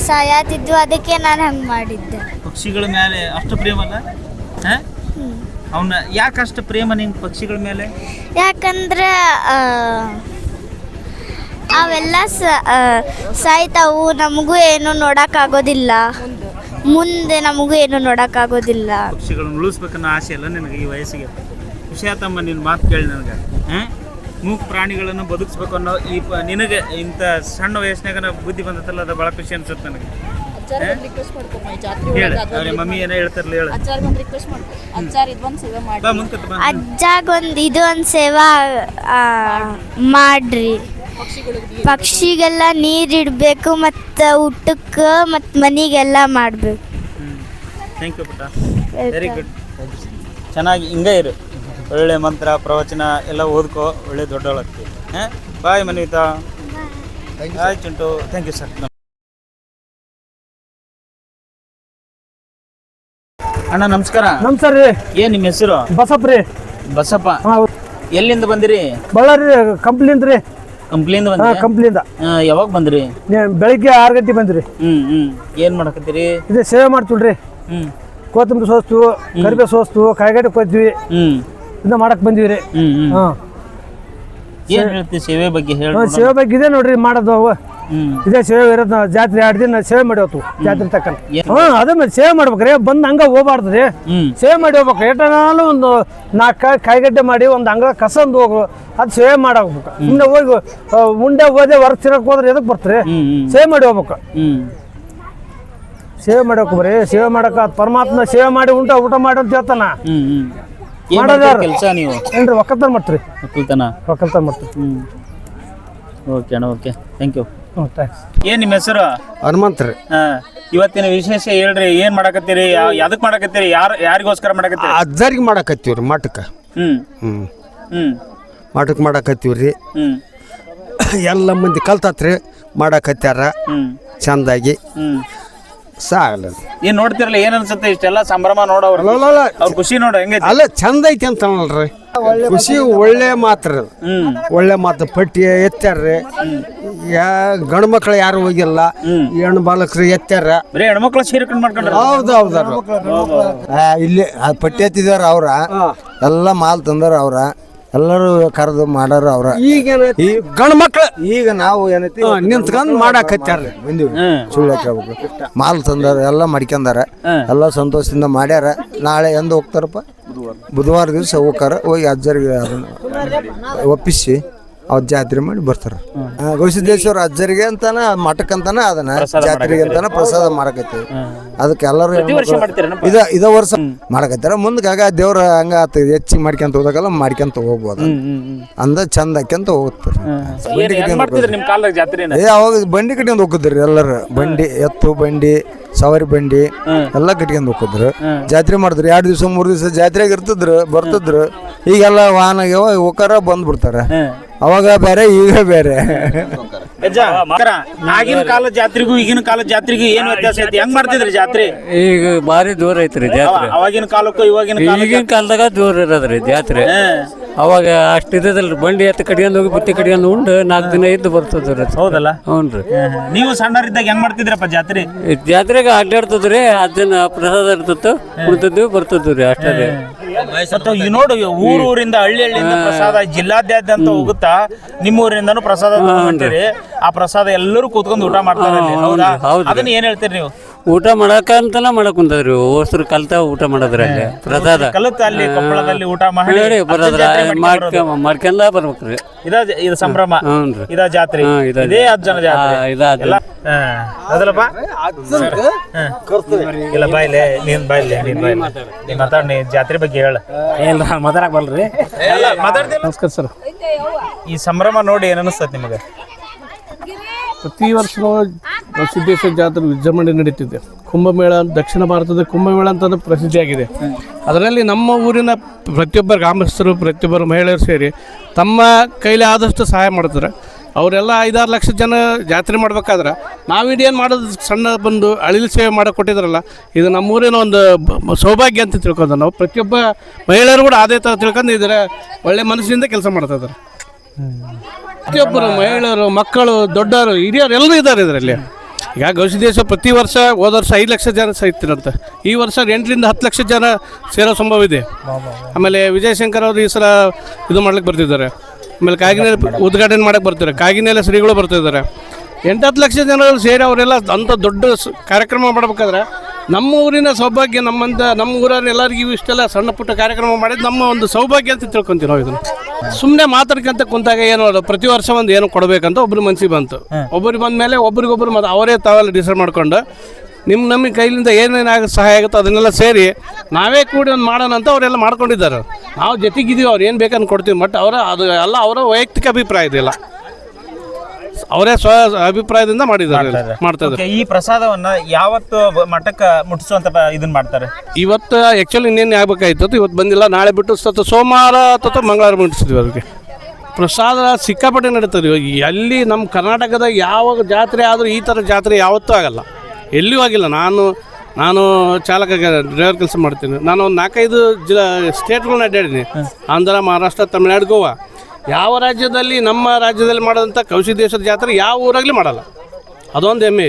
ಸಾಯತಿದ್ವು, ಅದಕ್ಕೆ ನಾನು ಹಂಗೆ ಮಾಡಿದ್ದೆ. ಪಕ್ಷಿಗಳ ಮೇಲೆ ಅಷ್ಟು ಪ್ರೇಮ ಅಲ್ಲ? ಅವನ್ನ ಯಾಕೆ ಅಷ್ಟು ಪ್ರೇಮ ನಿಂಗೆ ಪಕ್ಷಿಗಳ ಮೇಲೆ? ಯಾಕಂದ್ರೆ ಅವೆಲ್ಲ ಸಾಯ್ತಾವು, ನಮಗೂ ಏನು ನೋಡೋಕ್ಕಾಗೋದಿಲ್ಲ, ಮುಂದೆ ನಮಗೂ ಏನು ನೋಡೋಕ್ಕಾಗೋದಿಲ್ಲ. ಪಕ್ಷಿಗಳನ್ನ ಉಳಿಸ್ಬೇಕನ್ನೋ ಆಸೆ ಅಲ್ಲ ನಿನಗೆ ಈ ವಯಸ್ಸಿಗೆ? ಖುಷಿ ಆತಮ್ಮ ನಿನ್ನ ಮಾತು ಕೇಳಿ ನನಗೆ. ಮೂಕ್ ಪ್ರಾಣಿಗಳನ್ನು ಬದುಕಿಸ್ಬೇಕು ಅನ್ನೋ ನಿನಗೆ ಇಂಥ ಸಣ್ಣ ವಯಸ್ಸಿನಾಗ ಬುದ್ಧಿ ಬಂದತ್ತಲ್ಲ, ಅದು ಭಾಳ ಖುಷಿ ಅನ್ಸುತ್ತೆ ನನಗೆ. ಹೇಳಿ ಮಮ್ಮಿ ಏನೋ ಹೇಳ್ತಾರಲ್ಲ, ಹೇಳು. ಅಜ್ಜಾಗೊಂದು ಇದು ಒಂದು ಸೇವಾ ಮಾಡ್ರಿ, ಪಕ್ಷಿಗೆಲ್ಲ ನೀರಿಡಬೇಕು ಮತ್ತು ಊಟಕ್ಕೆ ಮತ್ತು ಮನೆಗೆಲ್ಲ ಮಾಡಬೇಕು. ಥ್ಯಾಂಕ್ ಯು ಪುಟ್ಟ, ವೆರಿ ಗುಡ್. ಚೆನ್ನಾಗಿ ಹಿಂಗೆ ಇರು, ಒಳ್ಳೆ ಮಂತ್ರ ಪ್ರವಚನ ಎಲ್ಲ ಓದ್ಕೋ, ಒಳ್ಳೆ ದೊಡ್ಡವಳಾಗ್ತಿ. ಬಾಯ್ ಮನ್ವಿತಾ. ಆಯ್ತು ಚಿಂಟು, ಥ್ಯಾಂಕ್ ಯು ಸರ್. ಅಣ್ಣ ನಮಸ್ಕಾರ. ನಮಸ್ಕಾರ ರೀ. ಏನು ನಿಮ್ಮ ಹೆಸರು? ಬಸಪ್ಪ ರೀ. ಬಸಪ್ಪ. ಎಲ್ಲಿಂದ ಬಂದಿರಿ? ಬಳ್ಳಾರಿ ಕಂಪ್ನಿಯಿಂದ ರೀ. ಕಂಪ್ನಿಯಿಂದ ಬಂದ್ರಿ? ಕಂಪ್ನಿಯಿಂದ. ಯಾವಾಗ ಬಂದ್ರಿ? ಬೆಳಿಗ್ಗೆ 6 ಗಂಟೆ ಬಂದ್ರಿ. ಏನು ಮಾಡಕತ್ತೀರಿ? ಇದು ಸೇವೆ ಮಾಡ್ತೀವಿ. ಕೊತ್ತಂಬರಿ ಸೋಸ್ತೀವಿ, ಕರಿಬೇವು ಸೋಸ್ತೀವಿ, ಕಾಯಿಗಡ್ಡೆ ಕೊಯ್ತೀವಿ, ಇದನ್ನ ಮಾಡಕ್ ಬಂದಿವಿ ರೀ. ಏನು ಹೇಳ್ತೀವಿ ಸೇವೆ ಬಗ್ಗೆ? ಹೇಳಿ. ಸೇವೆ ಬಗ್ಗೆ ಇದೆ ನೋಡ್ರಿ ಮಾಡೋದು. ಅವು ಇದೇ ಸೇವೆ ಇರೋದು. ಜಾತ್ರೆ 2 ದಿನ ಸೇವೆ ಮಾಡಿ ಹೋಗ್ತು, ಜಾತ್ರೆ ತಕ್ಕಂತ. ಅದೇ ಮತ್ತೆ ಸೇವೆ ಮಾಡ್ಬೇಕ್ರಿ, ಬಂದು ಹಂಗ ಹೋಗ್ಬಾರ್ದು ರೀ, ಸೇವೆ ಮಾಡಿ ಹೋಗ್ಬೇಕು. ಏಟನಾಲು ಒಂದು 4 ಕಾಯಿಗಡ್ಡೆ ಮಾಡಿ ಒಂದು ಹಂಗ ಕಸಂದು ಹೋಗು, ಅದು ಸೇವೆ ಮಾಡೋಗ್ಬೇಕು. ಸುಮ್ಮನೆ ಹೋಗಿ ಉಂಡೆ ಹೋದೆ ಹೊರಗೆ ತಿರಕ್ ಹೋದ್ರೆ ಎದಕ್ಕೆ ಬರ್ತಾರೆ? ಸೇವೆ ಮಾಡಿ ಹೋಗ್ಬೇಕು. ಸೇವೆ ಮಾಡಬೇಕು ಬರೀ ಸೇವೆ ಮಾಡಕ, ಪರಮಾತ್ಮ ಸೇವೆ ಮಾಡಿ ಊಟ ಮಾಡಿ ಅಂತ ಹೇಳ್ತಾನ. ಕೆಲಸ ನೀವು ಏನ್ರಿ ಒಕ್ಕಲ್ತನ ಮಾಡ್ತೀರಿ? ಒಕ್ಕಲ್ತನ ಮಾಡ್ತೀರಿ. ಓಕೆ ಅಣ್ಣ, ಓಕೆ, ಥ್ಯಾಂಕ್ ಯು. ಥ್ಯಾಂಕ್ಸ್. ಏನು ನಿಮ್ಮ ಹೆಸರು? ಹನುಮಂತ ರೀ. ಇವತ್ತಿನ ವಿಶೇಷ ಹೇಳ್ರಿ, ಏನು ಮಾಡಕತ್ತೀರಿ? ಯಾವ್ದಕ್ಕೆ ಮಾಡಕತ್ತೀರಿ? ಯಾರಿಗೋಸ್ಕರ ಮಾಡಕತ್ತೀರಿ? ಅಜ್ಜಾರಿಗೆ ಮಾಡಕತ್ತೀವ್ರಿ, ಮಠಕ್ಕೆ. ಮಠಕ್ಕೆ ಮಾಡಕತ್ತೀವ್ರಿ. ಎಲ್ಲ ಮಂದಿ ಕಲ್ತತ್ರಿ ಮಾಡಕತ್ಯಾರ ಚಂದಾಗಿ. ಸಾಗಲ್ಲ. ಏನ್ ನೋಡ್ತಿರಲ್ಲ, ಏನ್ ಅನ್ಸುತ್ತೆ ಇಷ್ಟೆಲ್ಲ ಸಂಭ್ರಮ ನೋಡವ್ರ? ಅವ್ರ ಖುಷಿ ನೋಡ ಹೆಂಗೈತಿ? ಅಲ್ಲ ಚಂದ ಐತಿ ಅಂತಲ್ರಿ, ಖುಷಿ. ಒಳ್ಳೆ ಮಾತ್ರ, ಒಳ್ಳೆ ಮಾತು. ಪಟ್ಟಿ ಎತ್ತಾರ್ರಿ, ಗಂಡು ಮಕ್ಳು ಯಾರು ಹೋಗಿಲ್ಲ, ಹೆಣ್ಣು ಬಾಲಕರು ಎತ್ತಾರ. ಬರೀ ಹೆಣ್ಮಕ್ಳು ಸೇರ್ಕೊಂಡ್ ಮಾಡ್ಕೊಂಡ್ರ? ಹೌದು ಇಲ್ಲಿ ಪಟ್ಟಿ ಎತ್ತಿದಾರ ಅವ್ರ, ಎಲ್ಲ ಮಾಲ್ ತಂದಾರ ಅವ್ರ, ಎಲ್ಲರೂ ಕರೆದು ಮಾಡಾರ ಅವ್ರ. ಈ ಗಂಡು ಮಕ್ಳು ಈಗ ನಾವು ಏನೈತಿ ನಿಂತ್ಕೊಂಡ್ ಮಾಡಾಕತ್ಯಾರ. ಬಂದಿವಿ ಸುಳ್ಳು ಹೇಳ್ಬೇಕು, ಮಾಲ್ ತಂದಾರ, ಎಲ್ಲ ಮಾಡ್ಕೊಂಡಾರ, ಎಲ್ಲ ಸಂತೋಷದಿಂದ ಮಾಡ್ಯಾರ. ನಾಳೆ ಎಂದು ಹೋಗ್ತಾರಪ್ಪ? ಬುಧವಾರ ದಿವಸ ಹೋಗ್ತಾರ. ಹೋಗಿ ಅಜ್ಜರಿಗೆ ಒಪ್ಪಿಸಿ ಅವ್ರ ಜಾತ್ರೆ ಮಾಡಿ ಬರ್ತಾರ. ಗವಿಸಿದ್ದೇಶ್ವರ ಅಜ್ಜರಿಗೆ ಅಂತಾನ, ಮಠಕ್ಕಂತಾನ ಅದನ್ನ ಜಾತ್ರೆಗೆ ಅಂತಾನ ಪ್ರಸಾದ ಮಾಡಕತ್ತೀವಿ. ಅದಕ್ಕೆ ಎಲ್ಲರೂ ಇದ ವರ್ಷ ಮಾಡಕತ್ತಾರ. ಮುಂದಕ್ಕೆ ದೇವ್ರ ಹಂಗ ಹೆಚ್ಚಿಗೆ ಮಾಡ್ಕೊಂತ ಹೋದಾಗಲ್ಲ ಮಾಡ್ಕೊಂತ ಹೋಗ್ಬೋದು ಅಂದ ಚಂದ ಹಾಕ್ಯಂತ ಹೋಗ್ತಾರೆ. ಅವಾಗ ಬಂಡಿ ಕಟ್ಕೊಂಡ್ ಹೋಗಿದ್ರಿ ಎಲ್ಲರೂ. ಬಂಡಿ ಎತ್ತು ಬಂಡಿ, ಸವಾರಿ ಬಂಡಿ ಎಲ್ಲ ಕಟ್ಕೊಂಡ್ ಹೋಗಿದ್ರು. ಜಾತ್ರೆ ಮಾಡಿದ್ರು. 2 ದಿವಸ 3 ದಿವಸ ಜಾತ್ರೆಗೆ ಇರ್ತಿದ್ರು, ಬರ್ತಿದ್ರು. ಈಗೆಲ್ಲ ವಾಹನ ಹೋಗಾರ ಬಂದ್ಬಿಡ್ತಾರ. ಅವಾಗ ಬೇರೆ ಈಗ ಬೇರೆ. ಆಗಿನ ಕಾಲದ ಜಾತ್ರೆಗೂ ಈಗಿನ ಕಾಲದ ಜಾತ್ರೆಗೂ ಏನ್ ವ್ಯತ್ಯಾಸ ಐತಿ? ಹೆಂಗ್ ಮಾಡ್ತಿದ್ರಿ ಜಾತ್ರೆ? ಈಗ ಬಾರಿ ದೂರ ಐತ್ರಿ ಜಾತ್ರೆ. ಅವಾಗಿನ ಕಾಲಕ್ಕೂ ಈಗಿನ ಕಾಲದಾಗ ದೂರ ಇರೋದ್ರಿ ಜಾತ್ರೆ. ಅವಾಗ ಅಷ್ಟು ಇದ್ದದಲ್ರಿ ಬಂಡಿ ಎತ್ತ ಕಡಿಯಂದು ಹೋಗಿ ಬುತ್ತಿ ಕಡಿಯಂದು ಉಂಡು 4 ದಿನ ಇದ್ದು ಬರ್ತದ್ರಿ. ಹೌದಲ್ಲ? ಹ್ಞೂ ರೀ. ನೀವು ಸಣ್ಣರಿದ್ದಾಗ ಹೆಂಗ್ ಮಾಡ್ತಿದ್ರಪ್ಪ ಜಾತ್ರೆ? ಜಾತ್ರೆಗೆ ಅಡ್ಡಾಡ್ತದ್ರಿ, ಅದನ್ನ ಪ್ರಸಾದ ಇರ್ತಿತ್ತು, ಕುಡ್ತಿದ್ವಿ ಬರ್ತದ್ವಿ ರೀ, ಅಷ್ಟೇ ರೀ. ಮತ್ತು ಈ ನೋಡು ಊರಿಂದ ಹಳ್ಳಿಯಿಂದ ಪ್ರಸಾದ ಜಿಲ್ಲಾದ್ಯಂತ ಹೋಗುತ್ತಾ, ನಿಮ್ಮ ಊರಿಂದನೂ ಪ್ರಸಾದ ತಗೊಂಡ್ರಿ. ಆ ಪ್ರಸಾದ ಎಲ್ಲರೂ ಕೂತ್ಕೊಂಡು ಊಟ ಮಾಡ್ತಾರೆ ಅಲ್ಲಿ, ಹೌದಾ? ಅದನ್ನ ಏನ್ ಹೇಳ್ತೀರಿ ನೀವು? ಊಟ ಮಾಡಕಂತನ ಮಾಡಕ್ ಕುಂತದ್ರಿ, ಓಸ್ರು ಕಲ್ತ ಊಟ ಮಾಡೋದ್ರಿ ಅಲ್ಲಿ ಪ್ರಸಾದ ಕಲಿತ ಅಲ್ಲಿ ಕೊಪ್ಪಳದಲ್ಲಿ ಊಟ ಮಾಡಿ ಬರೋದ್ರ ಮಾಡ್ಕೊಂಡ ಬರ್ಬೇಕ್ರಿ. ಇದು ಸಂಭ್ರಮ, ಹ್ಞೂ ಇದ ಜಾತ್ರೆ, ಇದೇ ಅಜ್ಜನ ಜಾತ್ರೆ ಅದಲ್ಲಪ್ಪ. ಇಲ್ಲ ಬಾಯ್ಲೆ, ನೀನ್ ಬಾಯ್ಲೆ, ನೀನ್ ಮಾತಾಡ್, ನೀ ಜಾತ್ರೆ ಬಗ್ಗೆ ಹೇಳ. ಮಾತಾಡಕ್ ಬಲ್ರಿ. ನಮಸ್ಕಾರ ಸರ್. ಈ ಸಂಭ್ರಮ ನೋಡಿ ಏನ್ ಅನಿಸ್ತದೆ ನಿಮಗೆ? ಪ್ರತಿ ವರ್ಷ ಸಿದ್ದೇಶ್ವರ ಜಾತ್ರೆ ವಿಜೃಂಭಣೆ ನಡೀತಿದೆ. ಕುಂಭಮೇಳ ದಕ್ಷಿಣ ಭಾರತದ ಕುಂಭಮೇಳ ಅಂತಂದ್ರೆ ಪ್ರಸಿದ್ಧಿಯಾಗಿದೆ. ಅದರಲ್ಲಿ ನಮ್ಮ ಊರಿನ ಪ್ರತಿಯೊಬ್ಬರು ಗ್ರಾಮಸ್ಥರು, ಪ್ರತಿಯೊಬ್ಬರು ಮಹಿಳೆಯರು ಸೇರಿ ತಮ್ಮ ಕೈಲಿ ಆದಷ್ಟು ಸಹಾಯ ಮಾಡ್ತಾರೆ. ಅವರೆಲ್ಲ 5-6 ಲಕ್ಷ ಜನ ಜಾತ್ರೆ ಮಾಡ್ಬೇಕಾದ್ರೆ ನಾವಿಡೇನು ಮಾಡೋದು ಸಣ್ಣ ಬಂದು ಅಳಿಲು ಸೇವೆ ಮಾಡಕ್ಕೆ ಕೊಟ್ಟಿದ್ರಲ್ಲ, ಇದು ನಮ್ಮೂರಿನ ಒಂದು ಸೌಭಾಗ್ಯ ಅಂತ ತಿಳ್ಕೊಂಡು ನಾವು ಪ್ರತಿಯೊಬ್ಬ ಮಹಿಳೆಯರು ಕೂಡ ಅದೇ ಥರ ತಿಳ್ಕೊಂಡು ಇದರ ಒಳ್ಳೆ ಮನಸ್ಸಿನಿಂದ ಕೆಲಸ ಮಾಡ್ತಾ ಇದ್ದಾರೆ. ಪ್ರತಿಯೊಬ್ಬರು ಮಹಿಳೆಯರು, ಮಕ್ಕಳು, ದೊಡ್ಡವರು, ಹಿರಿಯರು ಎಲ್ಲರೂ ಇದ್ದಾರೆ ಇದರಲ್ಲಿ. ಈಗ ಗವಿಸಿದ್ದೇಶ್ವರ ಪ್ರತಿ ವರ್ಷ ಹೋದ ವರ್ಷ 5 ಲಕ್ಷ ಜನ ಸಾಯ್ತಿರಂತೆ. ಈ ವರ್ಷ 8-10 ಲಕ್ಷ ಜನ ಸೇರೋ ಸಂಭವ ಇದೆ. ಆಮೇಲೆ ವಿಜಯಶಂಕರ್ ಅವರು ಈ ಸಲ ಇದು ಮಾಡ್ಲಿಕ್ಕೆ ಬರ್ತಿದ್ದಾರೆ. ಆಮೇಲೆ ಕಾಗಿನೆಲೆ ಉದ್ಘಾಟನೆ ಮಾಡಕ್ಕೆ ಬರ್ತಾರೆ. ಕಾಗಿನೆಲೆ ಶ್ರೀಗಳು ಬರ್ತಿದ್ದಾರೆ. 8-10 ಲಕ್ಷ ಜನರು ಸೇರಿ ಅವರೆಲ್ಲ ಅಂಥ ದೊಡ್ಡ ಕಾರ್ಯಕ್ರಮ ಮಾಡಬೇಕಾದ್ರೆ ನಮ್ಮ ಊರಿನ ಸೌಭಾಗ್ಯ, ನಮ್ಮ ಊರವ್ರು ಎಲ್ಲರಿಗೂ ಇಷ್ಟೆಲ್ಲ ಸಣ್ಣ ಪುಟ್ಟ ಕಾರ್ಯಕ್ರಮ ಮಾಡಿದ್ದು ನಮ್ಮ ಒಂದು ಸೌಭಾಗ್ಯ ಅಂತ ತಿಳ್ಕೊಂತೀವಿ ನಾವು. ಇದನ್ನು ಸುಮ್ಮನೆ ಮಾತಾಡ್ಕೊಂತ ಕುಂತಾಗ ಏನು ಪ್ರತಿ ವರ್ಷ ಒಂದು ಏನು ಕೊಡಬೇಕಂತ ಒಬ್ರು ಮನಸ್ಸಿಗೆ ಬಂತು. ಒಬ್ಬರಿಗೆ ಬಂದ ಮೇಲೆ ಒಬ್ರಿಗೊಬ್ರು ಮತ್ತು ಅವರೇ ತಾವೆಲ್ಲ ಡಿಸೈಡ್ ಮಾಡ್ಕೊಂಡು ನಮ್ಮ ಕೈಲಿಂದ ಏನೇನಾಗ ಸಹಾಯ ಆಗುತ್ತೋ ಅದನ್ನೆಲ್ಲ ಸೇರಿ ನಾವೇ ಕೂಡಿ ಒಂದು ಮಾಡೋಣ ಅಂತ ಅವರೆಲ್ಲ ಮಾಡ್ಕೊಂಡಿದ್ದಾರೆ. ನಾವು ಜೊತೆಗಿದ್ದೀವಿ, ಅವ್ರು ಏನು ಬೇಕಂತ ಕೊಡ್ತೀವಿ. ಬಟ್ ಅದು ಎಲ್ಲ ಅವರ ವೈಯಕ್ತಿಕ ಅಭಿಪ್ರಾಯ ಇದೆಯಲ್ಲ, ಅವರೇ ಅಭಿಪ್ರಾಯದಿಂದ ಮಾಡಿದ್ದಾರೆ, ಮಾಡ್ತಾ ಇದ್ದಾರೆ. ಈ ಪ್ರಸಾದವನ್ನ ಯಾವತ್ತು ಮಠಕ್ಕೆ ಮುಟ್ಟಿಸುವಂತ ಇದನ್ನ ಮಾಡ್ತಾರೆ? ಇವತ್ತು ಆ್ಯಕ್ಚುಲಿ ಇನ್ನೇನು ಆಗ್ಬೇಕಾಯ್ತು, ಇವತ್ತು ಬಂದಿಲ್ಲ, ನಾಳೆ ಬಿಟ್ಟು ಸೋಮವಾರ ಅಥವಾ ಮಂಗಳವಾರ ಮುಟ್ಟಿಸ್ತೀವಿ. ಅವ್ರಿಗೆ ಪ್ರಸಾದ ಸಿಕ್ಕಾಪಟ್ಟೆ ನಡೀತದೆ. ಎಲ್ಲಿ ನಮ್ಮ ಕರ್ನಾಟಕದಾಗ ಯಾವ ಜಾತ್ರೆ ಆದರೂ ಈ ಥರ ಜಾತ್ರೆ ಯಾವತ್ತೂ ಆಗಲ್ಲ, ಎಲ್ಲಿಯೂ ಆಗಿಲ್ಲ. ನಾನು ಚಾಲಕ ಡ್ರೈವರ್ ಕೆಲಸ ಮಾಡ್ತೀನಿ. ನಾನು ಒಂದು 4-5 ಸ್ಟೇಟ್ಗಳನ್ನ ಅಡ್ಡಾಡಿದ್ದೀನಿ. ಆಂಧ್ರ, ಮಹಾರಾಷ್ಟ್ರ, ತಮಿಳ್ನಾಡು, ಗೋವಾ. ಯಾವ ರಾಜ್ಯದಲ್ಲಿ ನಮ್ಮ ರಾಜ್ಯದಲ್ಲಿ ಮಾಡೋದಂಥ ಗವಿಸಿದ್ದೇಶ್ವರ ಜಾತ್ರೆ ಯಾವ ಊರಾಗಲಿ ಮಾಡಲ್ಲ. ಅದೊಂದು ಹೆಮ್ಮೆ.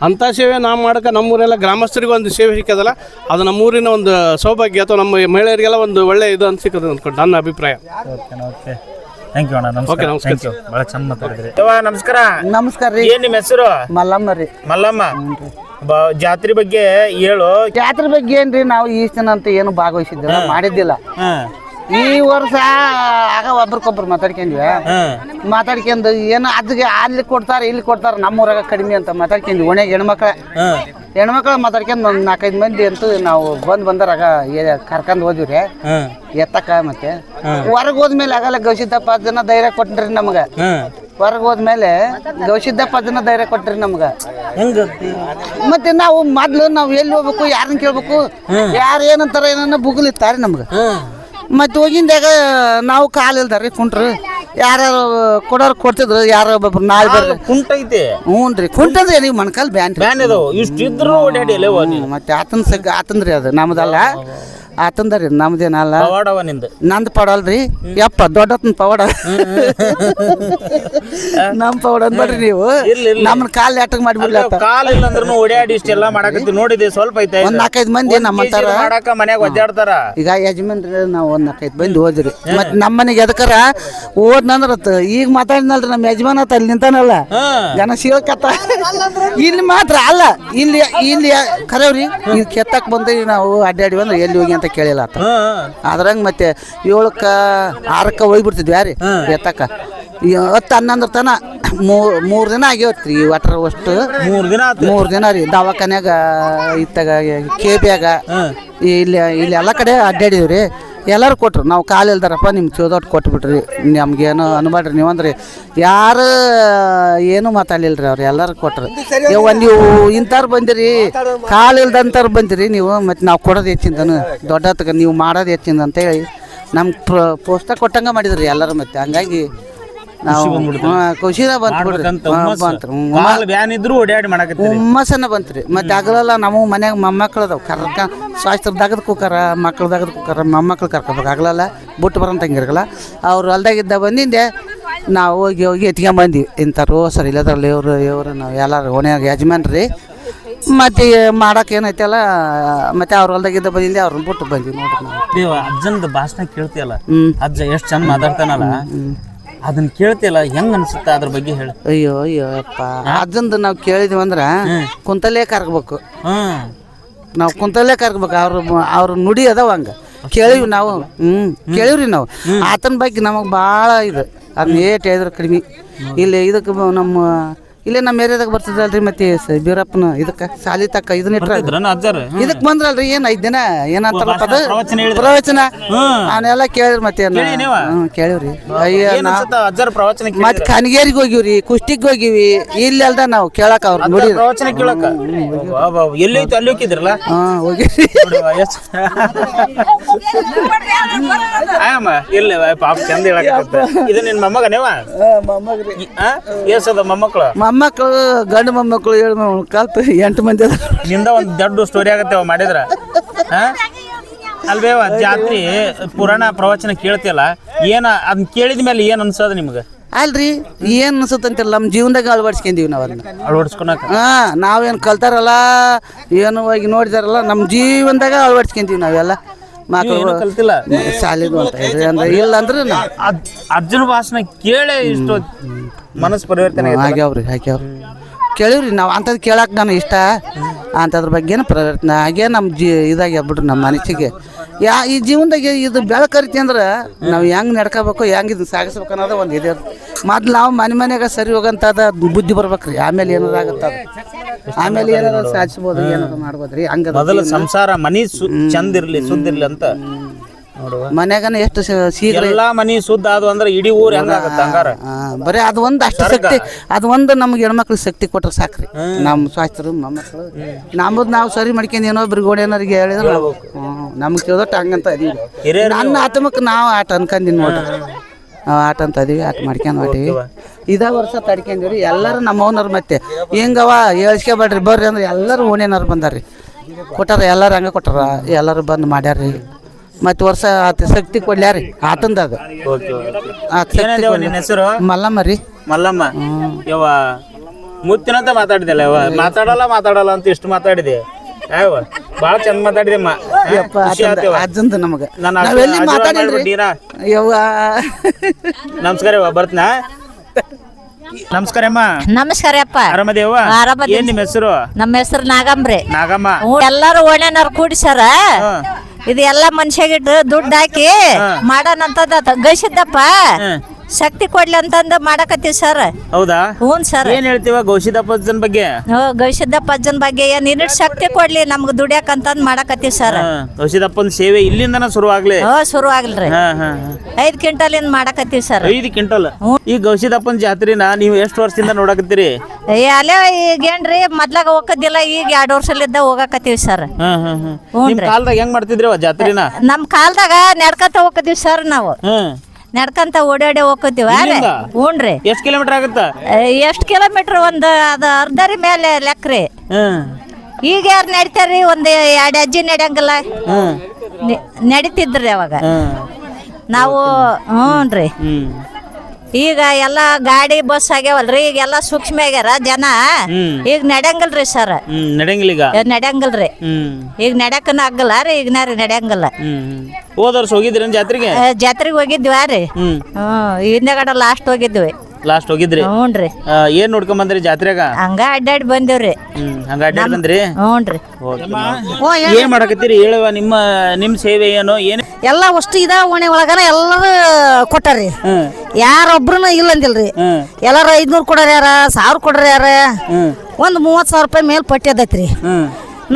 ಅಂಥ ಸೇವೆ ನಾವು ಮಾಡೋಕೆ ನಮ್ಮೂರೆಲ್ಲ ಗ್ರಾಮಸ್ಥರಿಗೂ ಒಂದು ಸೇವೆ ಸಿಕ್ಕದಲ್ಲ, ಅದು ನಮ್ಮೂರಿನ ಒಂದು ಸೌಭಾಗ್ಯ ಅಥವಾ ನಮ್ಮ ಮಹಿಳೆಯರಿಗೆಲ್ಲ ಒಂದು ಒಳ್ಳೆ ಇದು ಅಂತ ಸಿಕ್ಕದ ಅಂದ್ಕೊಂಡು ನನ್ನ ಅಭಿಪ್ರಾಯ. ಥ್ಯಾಂಕ್ ಯು ಅಣ್ಣ. ನಮಸ್ಕಾರ. ಭಾಳ ಚಂದ ಮಾತಾಡಿದ್ರಿ. ನಮಸ್ಕಾರ. ನಮಸ್ಕಾರ ರೀ. ಏನ್ ನಿಮ್ಮ ಹೆಸರು? ಮಲ್ಲಮ್ಮ ರೀ. ಮಲ್ಲಮ್ಮ, ಜಾತ್ರೆ ಬಗ್ಗೆ ಹೇಳು. ಜಾತ್ರೆ ಬಗ್ಗೆ ಏನ್ರಿ, ನಾವು ಈ ದಿನ ಅಂತ ಏನು ಭಾಗವಹಿಸಿದ್ದಿಲ್ಲ, ಮಾಡಿದ್ದಿಲ್ಲ. ಈ ವರ್ಷ ಆಗ ಒಬ್ರಿಗೊಬ್ರು ಮಾತಾಡ್ಕೊಂಡು ಏನು ಅದಕ್ಕೆ ಅಲ್ಲಿ ಕೊಡ್ತಾರೆ ಇಲ್ಲಿ ಕೊಡ್ತಾರೆ, ನಮ್ಮೂರಾಗ ಕಡಿಮೆ ಅಂತ ಮಾತಾಡ್ಕೊಂಡ್ವಿ. ಒಣಗಿ ಹೆಣ್ಮಕ್ಳ ಮಾತಾಡ್ಕೊಂಡು ಒಂದು 4-5 ಮಂದಿ ಅಂತೂ ನಾವು ಬಂದರಾಗ ಕರ್ಕೊಂಡು ಹೋದ್ವಿ ರೀ ಎತ್ತಕ್ಕ. ಮತ್ತೆ ಹೊರಗೆ ಹೋದ್ಮೇಲೆ ಆಗಲ್ಲ ಗವಿಸಿದ್ದಪ್ಪ ಜನ ಧೈರ್ಯ ಕೊಟ್ರಿ ನಮ್ಗೆ. ಹೊರಗೆ ಹೋದ್ಮೇಲೆ ಗವಿಸಿದ್ದಪ್ಪ ಜನ ಧೈರ್ಯ ಕೊಟ್ರಿ ನಮ್ಗೆ. ಮತ್ತೆ ನಾವು ಮೊದ್ಲು ನಾವು ಎಲ್ಲಿ ಹೋಗ್ಬೇಕು, ಯಾರನ್ನ ಕೇಳ್ಬೇಕು, ಯಾರು ಏನಂತಾರ ಏನನ್ನ ಬುಗುಲಿತ್ತಾರೆ ನಮ್ಗೆ. ಮತ್ತೆ ಹೋಗಿಂದಾಗ ನಾವು ಕಾಲು ಇಲ್ದಾರಿ ಕುಂಟ್ರು, ಯಾರು ಕೊಡೋರು ಕೊಡ್ತಿದ್ರು, ಯಾರು ಒಬ್ಬೊಬ್ರು ನಾಳೆ ಬರ್ರಿ ಕುಂಟೈತೆ. ಹ್ಞೂ ರೀ, ಕುಂಟಂದ್ರೆ ನೀವು ಮೊಣಕಾಲು ಬ್ಯಾನ್ ಇಷ್ಟಿದ್ರು ಮತ್ತೆ ಆತಂದ್ರಿ ಅದು ನಮ್ದಲ್ಲ, ಆತಂದ್ರಿ ನಮ್ದೇನಲ್ಲ, ನಂದು ಪಡಲ್ರಿ. ಯಪ್ಪ ದೊಡ್ಡತನ ಪವಾಡ ನಮ್ ಪವಾಡ ಅಂದ್ಬಿಡ್ರಿ ನೀವು. ನಮ್ಮನ್ನ ಕಾಲು ನೆಟ್ಟಗ್ ಮಾಡಿಬಿಡ್ಲ. ಕಾಲಿಲ್ಲ ಅಂದ್ರೂ ಓಡಾಡಿ ಇಷ್ಟೆಲ್ಲ ಮಾಡಕತ್ತಿ ನೋಡಿದೆ. ಸ್ವಲ್ಪ ಐತೆ ಒಂದ್ 4-5 ಮಂದಿ ನಮ್ಮಂತಾರ ಮನ್ಯಾಗ ಒದ್ದಾಡ್ತಾರ. ಈಗ ಯಜಮಾನ್ರಿ ನಾವು ಒಂದ್ 4-5 ಮಂದಿ ಹೋದ್ರಿ. ಮತ್ ನಮ್ಮ ಮನೆಗೆ ಎದಕ್ಕಾರ ಓದ್ನಂದ್ರ ಈಗ ಮಾತಾಡಿನಲ್ರಿ ನಮ್ಮ ಯಜಮಾನ ಅಲ್ಲಿ ನಿಂತಾನಲ್ಲ, ಜನ ಸೀಳ್ಕತ್ತ. ಇಲ್ಲಿ ಮಾತ್ರ ಅಲ್ಲ, ಇಲ್ಲಿ ಕರೆವ್ರಿ ಇಲ್ಲಿ ಕೆತ್ತಕ್ ಬಂದ್ರಿ ನಾವು ಅಡ್ಡಾಡಿ ಅಂದ್ರೆ ಎಲ್ಲಿ ಹೋಗಿ ಅಂತ ಕೇಳಿಲ್ಲ ಆತ. ಅದ್ರಂಗ ಮತ್ತೆ 7-6 ಹೋಗ್ಬಿಡ್ತಿದ್ವಿ ಯಾರಿ ಎತ್ತಕ್ಕ. 10-11 ತನ 3 ದಿನ ಆಗ್ಯವತ್ರಿ. ಈ ವಾಟರ್ ಅಷ್ಟು 3 ದಿನ ರೀ. ದವಾಖಾನ್ಯಾಗ ಇತ್ತಾಗ KBಯಾಗ ಇಲ್ಲಿ ಎಲ್ಲ ಕಡೆ ಅಡ್ಡಾಡಿವ್ರಿ. ಎಲ್ಲರೂ ಕೊಟ್ರು. ನಾವು ಕಾಲು ಇಲ್ದಾರಪ್ಪ ನಿಮ್ಮ ಚೋದೊಟ್ಟು ಕೊಟ್ಬಿಟ್ರಿ, ನಮ್ಗೇನು ಅನ್ಬೇಡ್ರಿ ನೀವು ಅಂದ್ರೆ ಯಾರು ಏನು ಮಾತಾಡಲಿಲ್ಲ ಅವ್ರು, ಎಲ್ಲರೂ ಕೊಟ್ರು. ನೀವು ಇಂಥವ್ರು ಬಂದಿರಿ, ಕಾಲು ಇಲ್ದಂಥವ್ರು ಬಂದಿರಿ ನೀವು, ಮತ್ತು ನಾವು ಕೊಡೋದು ಹೆಚ್ಚಿಂದನು ದೊಡ್ಡತಗ ನೀವು ಮಾಡೋದು ಹೆಚ್ಚಿಂದ ಅಂತೇಳಿ ನಮ್ಗೆ ಪ್ರೋತ್ಸಾಹ ಕೊಟ್ಟಂಗೆ ಮಾಡಿದ್ರಿ ಎಲ್ಲರೂ. ಮತ್ತು ಹಂಗಾಗಿ ಖುಷಿನ ಬಂತು ಮಾಡ್ಬೇಕಂತ ಕಾಲ್ ಬ್ಯಾನ್ ಇದ್ರು ಓಡಾಡಿ ಮಾಡಕತ್ತೀರಿ ಹುಮ್ಮಸನ ಬಂತ್ರಿ ಮತ್ತೆ ಆಗಲೆಲ್ಲ ನಾವು ಮನ್ಯಾಗ ಮೊಮ್ಮಕ್ಳು ಅದಾವ ಕರ್ಕ ಸ್ವಾಸ್ಥ್ಯ ದಗದ್ ಕುಕ್ಕಾರ ಮಕ್ಳು ದಗದ್ ಕುಕ್ಕಾರ ಮೊಮ್ಮಕ್ಳು ಕರ್ಕೋಬೇಕು ಆಗಲೆಲ್ಲ ಬಿಟ್ಟು ಬರೋಂತ ಹಂಗಿರಲ್ಲ ಅವ್ರು ಹೊಲ್ದಾಗಿದ್ದ ಬಂದಿಂದೆ ನಾವು ಹೋಗಿ ಎತ್ಕೊಂಬಂದ್ವಿ ಇಂಥವ್ರು ಸರ್ ಇಲ್ಲದ್ರಲ್ಲಿ ಇವರು ನಾವು ಎಲ್ಲರೂ ಓಣ್ಯಾಗ ಯಜಮಾನ್ರಿ ಮತ್ತೆ ಮಾಡಕ್ಕೆ ಏನೈತಲ್ಲ ಮತ್ತೆ ಅವ್ರ ಹೊಲ್ದಾಗಿದ್ದ ಬಂದಿಂದೆ ಅವ್ರನ್ನ ಬಿಟ್ಟು ಬಂದ್ವಿ ನೋಡ್ರಿ ನಾವು ಅಜ್ಜನದ ಭಾಷಣ ಕೇಳ್ತಿಯಲ್ಲ ಅಜ್ಜ ಎಷ್ಟು ಚಂದ ಮಾತಾಡ್ತಾನಲ್ಲ ಅದನ್ನ ಕೇಳ್ತಿಯಲ್ಲ ಹೆಂಗ್ ಅನ್ಸುತ್ತೆ ಅದ್ರ ಬಗ್ಗೆ ಹೇಳಿ ಅಯ್ಯೋ ಅಯ್ಯಪ್ಪ ಅಜ್ಜಂದು ನಾವು ಕೇಳಿದ್ವಿ ಅಂದ್ರೆ ಕುಂತಲ್ಲೇ ಕರ್ಗಬೇಕು ನಾವು ಕುಂತಲ್ಲೇ ಕರ್ಗಬೇಕು ಅವ್ರ ನುಡಿ ಅದಾವ ಹಂಗ ಕೇಳಿವಿ ನಾವು ಕೇಳಿವ್ರಿ ನಾವು ಆತನ ಬಗ್ಗೆ ನಮಗೆ ಭಾಳ ಇದು ಅದನ್ನ ಏಟ್ ಹೇಳಿದ್ರೆ ಕಡಿಮೆ ಇಲ್ಲಿ ಇದಕ್ಕೆ ನಮ್ಮ ಇಲ್ಲೇ ನಮ್ಮ ಏರಿಯಾದಾಗ ಬರ್ತದಲ್ರಿ ಮತ್ತೆ ಬೀರಪ್ಪನ ಇದಕ್ಕೆ ಸಾಲಿ ತಕ್ಕ ಇದನ್ನ ಇಟ್ರ ಇದಕ್ಕೆ ಬಂದ್ರಲ್ರಿ ಏನ್ 5 ದಿನ ಏನಂತಾರಪ್ಪ ಅದು ಪ್ರವಚನ ಅವನ್ನೆಲ್ಲ ಕೇಳಿರಿ ಮತ್ತೆ ಕೇಳಿವ್ರಿ ಮತ್ತೆ ಕನಗೇರಿಗೆ ಹೋಗಿವ್ರಿ ಕುಷ್ಟಿಗೆ ಹೋಗಿವಿ ಇಲ್ಲಿ ಅಲ್ದ ನಾವು ಕೇಳಕ್ ಅವ್ರು ನೋಡಿ ಪ್ರವಚನ ಕೇಳಕ ಎಲ್ಲೈತಿ ಅಲ್ಲಿ ಹೋಗಿದ್ರಲ್ಲ ಹೋಗಿವ್ರಿ ಇಲ್ಲ ಪಾಪ ಚಂದ ಹೇಳಕತ್ತ ಇದು ನಿನ್ನ ಮೊಮ್ಮಗನೇವ ಎಷ್ಟದ ಮೊಮ್ಮಕ್ಕಳು ಮೊಮ್ಮಕ್ಕಳು ಗಂಡು ಮೊಮ್ಮಕ್ಕಳು 7 ಕಲ್ತು 8 ಮಂದಿ ಅದ ನಿಂದ ಒಂದು ದೊಡ್ಡ ಸ್ಟೋರಿ ಆಗತ್ತೆ ಮಾಡಿದ್ರ ಅಲ್ವೇವ ಜಾತ್ರೆ ಪುರಾಣ ಪ್ರವಚನ ಕೇಳ್ತಿಯಲ್ಲ ಏನ ಅದನ್ನ ಕೇಳಿದ ಮೇಲೆ ಏನ್ ಅನ್ಸೋದು ನಿಮ್ಗೆ ಅಲ್ರಿ ಏನ್ ಅನ್ಸುತ್ತಂತಿಲ್ಲ ನಮ್ಮ ಜೀವನದಾಗ ಅಳವಡಿಸ್ಕೊಂಡೀವಿ ನಾವು ಅದನ್ನ ಅಳವಡಿಸ್ಕೊಳಕ ನಾವೇನು ಕಲ್ತಾರಲ್ಲ ಏನು ಹೋಗಿ ನೋಡಿದಾರಲ್ಲ ನಮ್ಮ ಜೀವನದಾಗ ಅಳವಡಿಸ್ಕೊಂತೀವಿ ನಾವೆಲ್ಲ ಮಕ್ಕಳು ಕಲ್ತಿಲ್ಲ ಶಾಲೆದು ಅಂತ ಅಂದ್ರೆ ಇಲ್ಲ ಅಂದ್ರೆ ಅರ್ಜುನ ಭಾಷಣ ಕೇಳೇ ಇಷ್ಟು ಮನಸ್ಸು ಪರಿವರ್ತನೆ ಆಗ್ಯಾವ್ರಿ ಕೇಳಿವ್ರಿ ನಾವು ಅಂಥದ್ದು ಕೇಳಕ್ಕೆ ನಾನು ಇಷ್ಟ ಅಂಥದ್ರ ಬಗ್ಗೆನ ಪರಿವರ್ತನೆ ಹಾಗೆ ನಮ್ಮ ಇದಾಗ್ಯ ಬಿಡ್ರಿ ನಮ್ಮ ಮನಸ್ಸಿಗೆ ಈ ಜೀವನದಾಗೆ ಇದು ಬೆಳಕರಿತಿ ಅಂದ್ರೆ ನಾವು ಹೆಂಗೆ ನಡ್ಕೋಬೇಕು ಹೆಂಗೆ ಇದನ್ನ ಸಾಗಿಸ್ಬೇಕು ಅನ್ನೋದು ಒಂದು ಇದೆ ಮೊದ್ಲು ನಾವು ಮನ್ಯಾಗ ಸರಿ ಹೋಗಂತದ ಬುದ್ಧಿ ಬರ್ಬೇಕ್ರಿ ಆಮೇಲೆ ಏನಾರು ಆಗುತ್ತೆ ಆಮೇಲೆ ಏನಾರು ಸಾಧಿಸ್ಬೋದು ಏನಾರು ಮಾಡ್ಬೋದ್ರಿ ಹಂಗ ಮೊದಲ ಸಂಸಾರ ಮನಿ ಚಂದ ಇರ್ಲಿ ಸುದ್ದ ಇರ್ಲಿ ಅಂತ ಮನ್ಯಾಗನ ಎಷ್ಟು ಶೀಘ್ರ ಎಲ್ಲಾ ಮನಿ ಸುದ್ದ ಅದು ಅಂದ್ರೆ ಇಡೀ ಊರ್ ಹೆಂಗಾಗತ್ತ ಹಂಗಾರ ಬರೀ ಅದು ಒಂದು ಅಷ್ಟು ಶಕ್ತಿ ಅದು ಒಂದು ನಮ್ಗೆ ಹೆಣ್ಮಕ್ಳಿಗೆ ಶಕ್ತಿ ಕೊಟ್ರೆ ಸಾಕ್ರಿ ನಮ್ಮ ಸ್ವಾಸ್ಥ್ಯರು ಮೊಮ್ಮಕ್ಕಳು ನಮ್ಮದು ನಾವು ಸರಿ ಮಾಡ್ಕೊಂಡು ಏನೊಬ್ರಿಗೆ ಓಡೇನರಿಗೆ ಹೇಳಿದ್ರೆ ನಮ್ಗೆ ತಿಳಿದಟ್ಟು ಹಂಗಂತ ಇದೀವಿ ನನ್ನ ಆತಮಕ್ಕೆ ನಾವು ಆಟ ಅನ್ಕೊಂಡಿನಿ ನೋಡ್ರಿ ನಾವು ಆಟ ಅಂತ ಇದೀವಿ ಆಟ ಮಾಡ್ಕೊಂಡು ಹೊಟ್ಟೀವಿ ಇದೇ ವರ್ಷ ತಡ್ಕೊಂಡಿವ್ರಿ ಎಲ್ಲರೂ ನಮ್ಮ ಓನರ್ ಮತ್ತೆ ಹಿಂಗವ ಹೇಳ್ಸ್ಕೊಬೇಡ್ರಿ ಬರ್ರಿ ಅಂದ್ರೆ ಎಲ್ಲರೂ ಓಣೇನವ್ರು ಬಂದಾರ್ರಿ ಕೊಟ್ಟಾರ ಎಲ್ಲರೂ ಹಂಗೆ ಕೊಟ್ಟಾರ ಎಲ್ಲರೂ ಬಂದು ಮಾಡ್ಯಾರ್ರಿ ಮತ್ತೆ ವರ್ಷ ಶಕ್ತಿ ಕೊಡ್ಲ್ಯಾರಿ ಆತಂದಾಗ ಹೆಸರು ಮಲ್ಲಮ್ಮ ರೀ ಮಲ್ಲಮ್ಮ ಯವ್ವ ಮುತ್ತಿನಂತ ಮಾತಾಡಿದೆಲ್ಲ ಯವ್ವ ಮಾತಾಡಲ್ಲ ಅಂತ ಇಷ್ಟು ಮಾತಾಡಿದೆ ಯಾವ ಭಾಳ ಚಂದ ಮಾತಾಡಿದೆಮ್ಮ ಅಜ್ಜಂದು ನಮಗೆ ನಮಸ್ಕಾರ ಯವ್ವ ಬರ್ತೀನ ನಮಸ್ಕಾರ ಅಮ್ಮ ನಮಸ್ಕಾರ ಅಪ್ಪ ಆರಾಮದೇವ ಏನ್ ನಿಮ್ಮ ಹೆಸರು ನಮ್ಮ ಹೆಸರು ನಾಗಮ್ರಿ ನಾಗಮ್ಮ ಎಲ್ಲಾರು ಓಣ್ಯಾನವ್ರು ಕೂಡಿಸ್ಯಾರ ಇದು ಎಲ್ಲಾ ಮನುಷ್ಯಗಿಟ್ಟು ದುಡ್ಡು ಹಾಕಿ ಮಾಡೋಣಂತದ ಗೈಸಿದ್ದಪ್ಪ ಶಕ್ತಿ ಕೊಡ್ಲಿ ಅಂತಂದು ಮಾಡಕತ್ತೀವಿ ಸರ್ ಹೌದಾ ಹ್ಞೂ ಸರ್ ಏನ್ ಹೇಳ್ತೀವ ಗೌಶಿದಪ್ಪನ ಬಗ್ಗೆ ಗವಿಸಿದ್ದಪ್ಪ ಅಜ್ಜನ ಬಗ್ಗೆ ಏನ್ ಶಕ್ತಿ ಕೊಡ್ಲಿ ನಮ್ಗೆ ದುಡಿಯಾಕಂತಂದ್ ಮಾಡಕತ್ತೀವಿ ಸರ್ ಗೌಶಿದಪ್ಪನ ಸೇವೆ ಇಲ್ಲಿಂದನ ಶುರು ಆಗ್ಲಿ ಶುರು ಆಗ್ಲ್ರಿ 5 ಕ್ವಿಂಟಲ್ ಮಾಡಕತ್ತೀವಿ ಸರ್ 5 ಕ್ವಿಂಟಲ್ ಈ ಗೌಶಿದಪ್ಪನ ಜಾತ್ರೆನ ನೀವು ಎಷ್ಟು ವರ್ಷದಿಂದ ನೋಡಕತ್ತೀರಿ ಅಲ್ಲೇ ಈಗೇನ್ರಿ ಮೊದ್ಲಾಗ ಹೋಗದಿಲ್ಲ ಈಗ 2 ವರ್ಷಲಿದ್ದ ಹೋಗಕತ್ತೀವಿ ಸರ್ ನಿಮ್ ಕಾಲದಾಗ ಹೆಂಗ್ ಮಾಡ್ತಿದ್ರಿ ಜಾತ್ರೆನ ನಮ್ ಕಾಲದಾಗ ನಡ್ಕಂತ ಹೋಗತೀವಿ ಸರ್ ನಾವು ನಡ್ಕಂತ ಓಡಾಡಿ ಹೋಗ್ತೀವ ಹ್ಞೂನ್ರಿ ಎಷ್ಟ್ ಕಿಲೋಮೀಟರ್ ಆಗುತ್ತ ಎಷ್ಟ್ ಕಿಲೋಮೀಟರ್ ಒಂದು ಅದು ಅರ್ಧರಿ ಮೇಲೆ ಲೆಕ್ಕ್ರಿ ಈಗ ಯಾರು ನಡಿತಾರ್ರಿ ಒಂದು 2 ಅಜ್ಜಿ ನಡ್ಯಂಗಿಲ್ಲ ನಡಿತಿದ್ರಿ ಅವಾಗ ನಾವು ಹ್ಞೂನ್ರಿ ಈಗ ಎಲ್ಲ ಗಾಡಿ ಬಸ್ ಆಗ್ಯಾವಲ್ರಿ ಈಗ ಎಲ್ಲ ಸೂಕ್ಷ್ಮ ಆಗ್ಯಾರ ಜನ ಈಗ ನಡ್ಯಂಗಲ್ರಿ ಸರ್ ನಡ್ಯಂಗಲ್ರಿ ಈಗ ನಡ್ಯಾಕನ ಆಗಲ್ಲ ರೀ ಈಗ ನಡ್ಯಂಗಲ್ಲ ಹೋದ ವರ್ಷ ಹೋಗಿದ್ರಿ ಜಾತ್ರೆಗೆ ಹೋಗಿದ್ವಿ ರೀ ಹಿಂದೆಗಡೆ ಲಾಸ್ಟ್ ಹೋಗಿದ್ವಿ ಹೋಗಿದ್ರಿ ಹ್ಞೂನ್ರಿ ಏನ್ ನೋಡ್ಕೊಂಡ್ ಬಂದ್ರಿ ಜಾತ್ರೆಗ ಹಂಗ ಅಡ್ಡಾಡಿ ಬಂದೇವ್ರಿ ಹಂಗ ಅಡ್ಡಾಡಿ ಬಂದ್ರಿ ಹ್ಞೂನ್ರಿ ಏನ್ ಮಾಡಕತ್ತೀರಿ ಹೇಳುವ ನಿಮ್ ಸೇವೆ ಏನು ಏನ್ ಎಲ್ಲ ಅಷ್ಟು ಇದ ಓಣಿ ಒಳಗನ ಎಲ್ಲರೂ ಕೊಟ್ಟಾರ್ರಿ ಯಾರೊಬ್ರು ಇಲ್ಲ ಅಂದಿಲ್ರಿ ಎಲ್ಲಾರು 500 ಕೊಡೋರ್ ಯಾರ 1000 ಕೊಡ್ರಿ ಯಾರ ಒಂದು 30,000 ರೂಪಾಯಿ ಮೇಲೆ ಪಟ್ಟಿ ಅದೈತ್ರಿ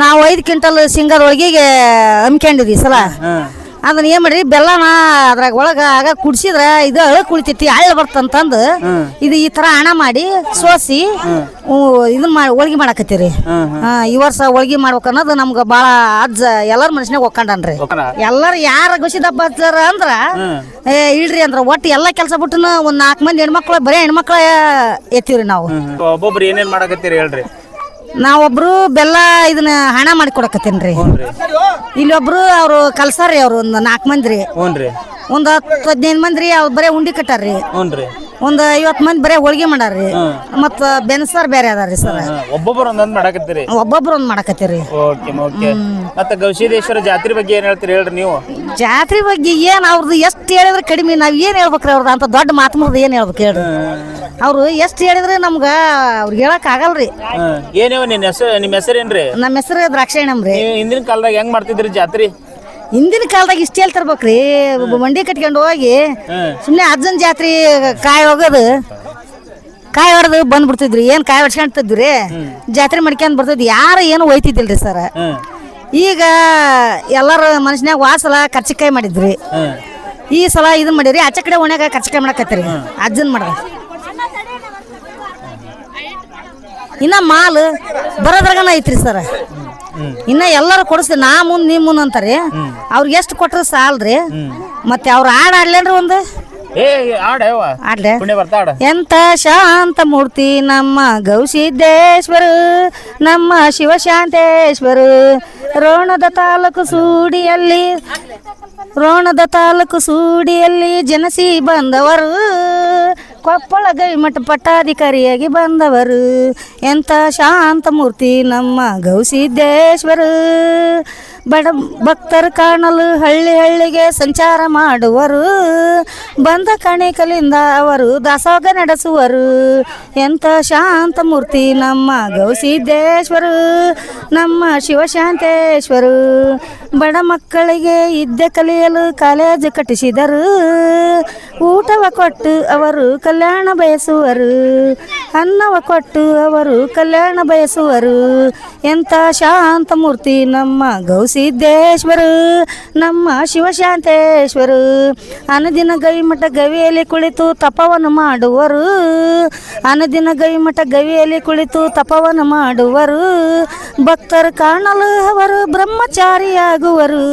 ನಾವು 5 ಕ್ವಿಂಟಲ್ ಸಿಂಗಲ್ ಒಳಗಿಗೆ ಹಮ್ಕೊಂಡಿದ್ವಿ ಸಲ ಅದನ್ನ ಏನ್ ಮಾಡ್ರಿ ಬೆಲ್ಲನ ಅದ್ರಾಗ ಒಳಗ ಆಗ ಕುಡ್ಸಿದ್ರ ಇದು ಅಳ ಕುಳಿತೈತಿ ಹಳ್ಳ ಬರ್ತಂತಂದು ಇದು ಈ ತರ ಹಣ ಮಾಡಿ ಸೋಸಿ ಇದನ್ನ ಮಾಡಿ ಹೋಳ್ಗಿ ಮಾಡಾಕತ್ತೀರಿ ಈ ವರ್ಷ ಹೋಳ್ಗಿ ಮಾಡ್ಬೇಕು ಅನ್ನೋದು ನಮ್ಗ ಬಾಳ ಅಜ್ಜ ಎಲ್ಲಾರ ಮನುಷ್ಯನಾಗ ಒಕ್ಕಂಡನ್ರಿ ಎಲ್ಲಾರು ಯಾರ ಗವಿಸಿದಪ್ಪ ಅಂದ್ರ ಇಳ್ರಿ ಅಂದ್ರ ಒಟ್ಟು ಎಲ್ಲಾ ಕೆಲಸ ಬಿಟ್ಟು ಒಂದ್ 4 ಮಂದಿ ಹೆಣ್ಮಕ್ಳು ಬರೀ ಹೆಣ್ಮಕ್ಳ ಎತ್ತೀವ್ರಿ ನಾವು. ಒಬ್ಬೊಬ್ರು ಏನೇನ್ ಮಾಡಕತ್ತೀರಿ ಹೇಳ್ರಿ. ನಾವೊಬ್ರು ಬೆಲ್ಲ ಇದನ್ನ ಹಣ ಮಾಡಿ ಕೊಡಕತ್ತೇನ್ರಿ. ಇಲ್ಲೊಬ್ರು ಅವ್ರು ಕಲ್ಸಾರ್ರಿ ಅವ್ರು ಒಂದ್ 4 ಮಂದಿ ರೀ. ಒಂದ್ 10-15 ಮಂದಿ ರೀ ಅವ್ರು ಬರೇ ಉಂಡಿ ಕಟ್ಟಾರ್ರಿ. ಒಂದ್ 50 ಮಂದಿ ಬರೇ ಹೋಳ್ಗಿ ಮಾಡಾರ್ರಿ. ಮತ್ತ ಬೆನ್ಸಾರ್ ಬೇರೆ ಅದಾರ್ರಿ ಸರ್. ಒಬ್ಬೊಬ್ರು ಒಂದೊಂದ್ ಮಾಡಕತ್ತೀರಿ. ಒಬ್ಬೊಬ್ರು ಒಂದ್ ಮಾಡಕತ್ತೀರಿ. ಮತ್ತೆ ಗವಿಸಿದ್ದೇಶ್ವರ ಜಾತ್ರೆ ಬಗ್ಗೆ ಏನ್ ಹೇಳ್ತೀರಿ ಹೇಳ್ರಿ ನೀವು. ಜಾತ್ರೆ ಬಗ್ಗೆ ಏನ್ ಅವ್ರದ್ದು ಎಷ್ಟ್ ಹೇಳಿದ್ರೆ ಕಡಿಮೆ, ನಾವ್ ಏನ್ ಹೇಳ್ಬೇಕ್ರಿ ಅವ್ರದ್ದು ಅಂತ ದೊಡ್ಡ ಮಾತು ಮುರ್ದು ಏನ್ ಹೇಳ್ಬೇಕು ಹೇಳ್ರಿ. ಅವ್ರು ಎಷ್ಟ್ ಹೇಳಿದ್ರೆ ನಮ್ಗ ಅವ್ರಿಗೆ ಹೇಳಕ್ ಆಗಲ್ರಿ. ಏನೇವ ನಿನ್ನ ಹೆಸರು, ನಿಮ್ಮ ಹೆಸರೇನ್ರಿ? ನಮ್ಮ ಹೆಸರು ದ್ರಾಕ್ಷಾಯಣಮ್ರಿ. ಹಿಂದಿನ ಕಾಲದಾಗ ಹೆಂಗ್ ಮಾಡ್ತಿದ್ರಿ ಜಾತ್ರೆ? ಹಿಂದಿನ ಕಾಲದಾಗ ಇಷ್ಟ ಹೇಳ್ತಿರ್ಬೇಕ್ರಿ, ಮಂಡಿ ಕಟ್ಕೊಂಡು ಹೋಗಿ ಸುಮ್ನೆ ಅಜ್ಜನ್ ಜಾತ್ರೆ ಕಾಯಿ ಹೋಗೋದು, ಕಾಯಿ ಹೊಡೆದು ಬಂದ್ಬಿಡ್ತಿದ್ರಿ. ಏನ್ ಕಾಯಿ ಹೊಡ್ಸ್ಕೊಂತಿದ್ರಿ, ಜಾತ್ರೆ ಮಾಡ್ಕೊಂಡ್ ಬರ್ತಿದ್ವಿ, ಯಾರು ಏನು ಒಯ್ತಿದ್ದಿಲ್ರಿ ಸರ್. ಈಗ ಎಲ್ಲಾರ ಮನುಷ್ಯನಾಗ ವಾಸಲ ಕರ್ಚಿಕಾಯಿ ಮಾಡಿದ್ರಿ, ಈ ಸಲ ಇದನ್ ಮಾಡಿರಿ. ಆಚೆ ಕಡೆ ಒಣಗ ಕರ್ಚಿಕಾಯಿ ಮಾಡಕತ್ತೀರಿ ಅಜ್ಜನ್ ಮಾಡ್ದ. ಇನ್ನ ಮಾಲ್ ಬರೋದ್ರಾಗನ ಐತ್ರಿ ಸರ್. ಇನ್ನ ಎಲ್ಲಾರು ಕೊಡಿಸ್ತೀವಿ, ನಾ ಮುಂದ್ ನೀ ಮುಂದ್ ಅಂತಾರಿ. ಅವ್ರಿಗೆ ಎಷ್ಟು ಕೊಟ್ರ ಸಾಲ್ರಿ. ಮತ್ತೆ ಅವ್ರ ಹಾಡ್ ಆಡ್ಲೇನ್ರಿ ಒಂದು ಆಡ್ಲೆ. ಎಂತ ಶಾಂತ ಮೂರ್ತಿ ನಮ್ಮ ಗವಿಸಿದ್ದೇಶ್ವರ, ನಮ್ಮ ಶಿವಶಾಂತೇಶ್ವರ. ರೋಣದ ತಾಲೂಕು ಸೂಡಿಯಲ್ಲಿ ಜನಸಿ ಬಂದವರು, ಕೊಪ್ಪಳ ಗವಿಮಠ ಪಟ್ಟಾಧಿಕಾರಿಯಾಗಿ ಬಂದವರು. ಎಂತ ಶಾಂತ ಮೂರ್ತಿ ನಮ್ಮ ಗವಿಸಿದ್ದೇಶ್ವರ. ಬಡ ಭಕ್ತರು ಕಾಣಲು ಹಳ್ಳಿ ಹಳ್ಳಿಗೆ ಸಂಚಾರ ಮಾಡುವರು, ಬಂದ ಕಣಿಕಲಿಂದ ಅವರು ದಾಸೋಗ ನಡೆಸುವರು. ಎಂತ ಶಾಂತ ಮೂರ್ತಿ ನಮ್ಮ ಗವಿಸಿದ್ದೇಶ್ವರ, ನಮ್ಮ ಶಿವಶಾಂತೇಶ್ವರ. ಬಡ ಮಕ್ಕಳಿಗೆ ವಿದ್ಯೆ ಕಲಿಯಲು ಕಾಲೇಜು ಕಟ್ಟಿಸಿದರು, ಊಟವ ಕೊಟ್ಟು ಅವರು ಕಲ್ಯಾಣ ಬಯಸುವರು, ಅನ್ನವ ಕೊಟ್ಟು ಅವರು ಕಲ್ಯಾಣ ಬಯಸುವರು. ಎಂತ ಶಾಂತ ಮೂರ್ತಿ ನಮ್ಮ ಗವಿಸಿದ್ದೇಶ್ವರ, ನಮ್ಮ ಶಿವಶಾಂತೇಶ್ವರ. ಅನುದಿನ ಗವಿಮಠ ಗವಿಯಲ್ಲಿ ಕುಳಿತು ತಪವನ್ನು ಮಾಡುವರು, ಅನುದಿನ ಗವಿಮಠ ಗವಿಯಲ್ಲಿ ಕುಳಿತು ತಪವನ್ನು ಮಾಡುವರು. ಭಕ್ತರು ಕಾಣಲು ಅವರು ಬ್ರಹ್ಮಚಾರಿಯಾಗುವರು,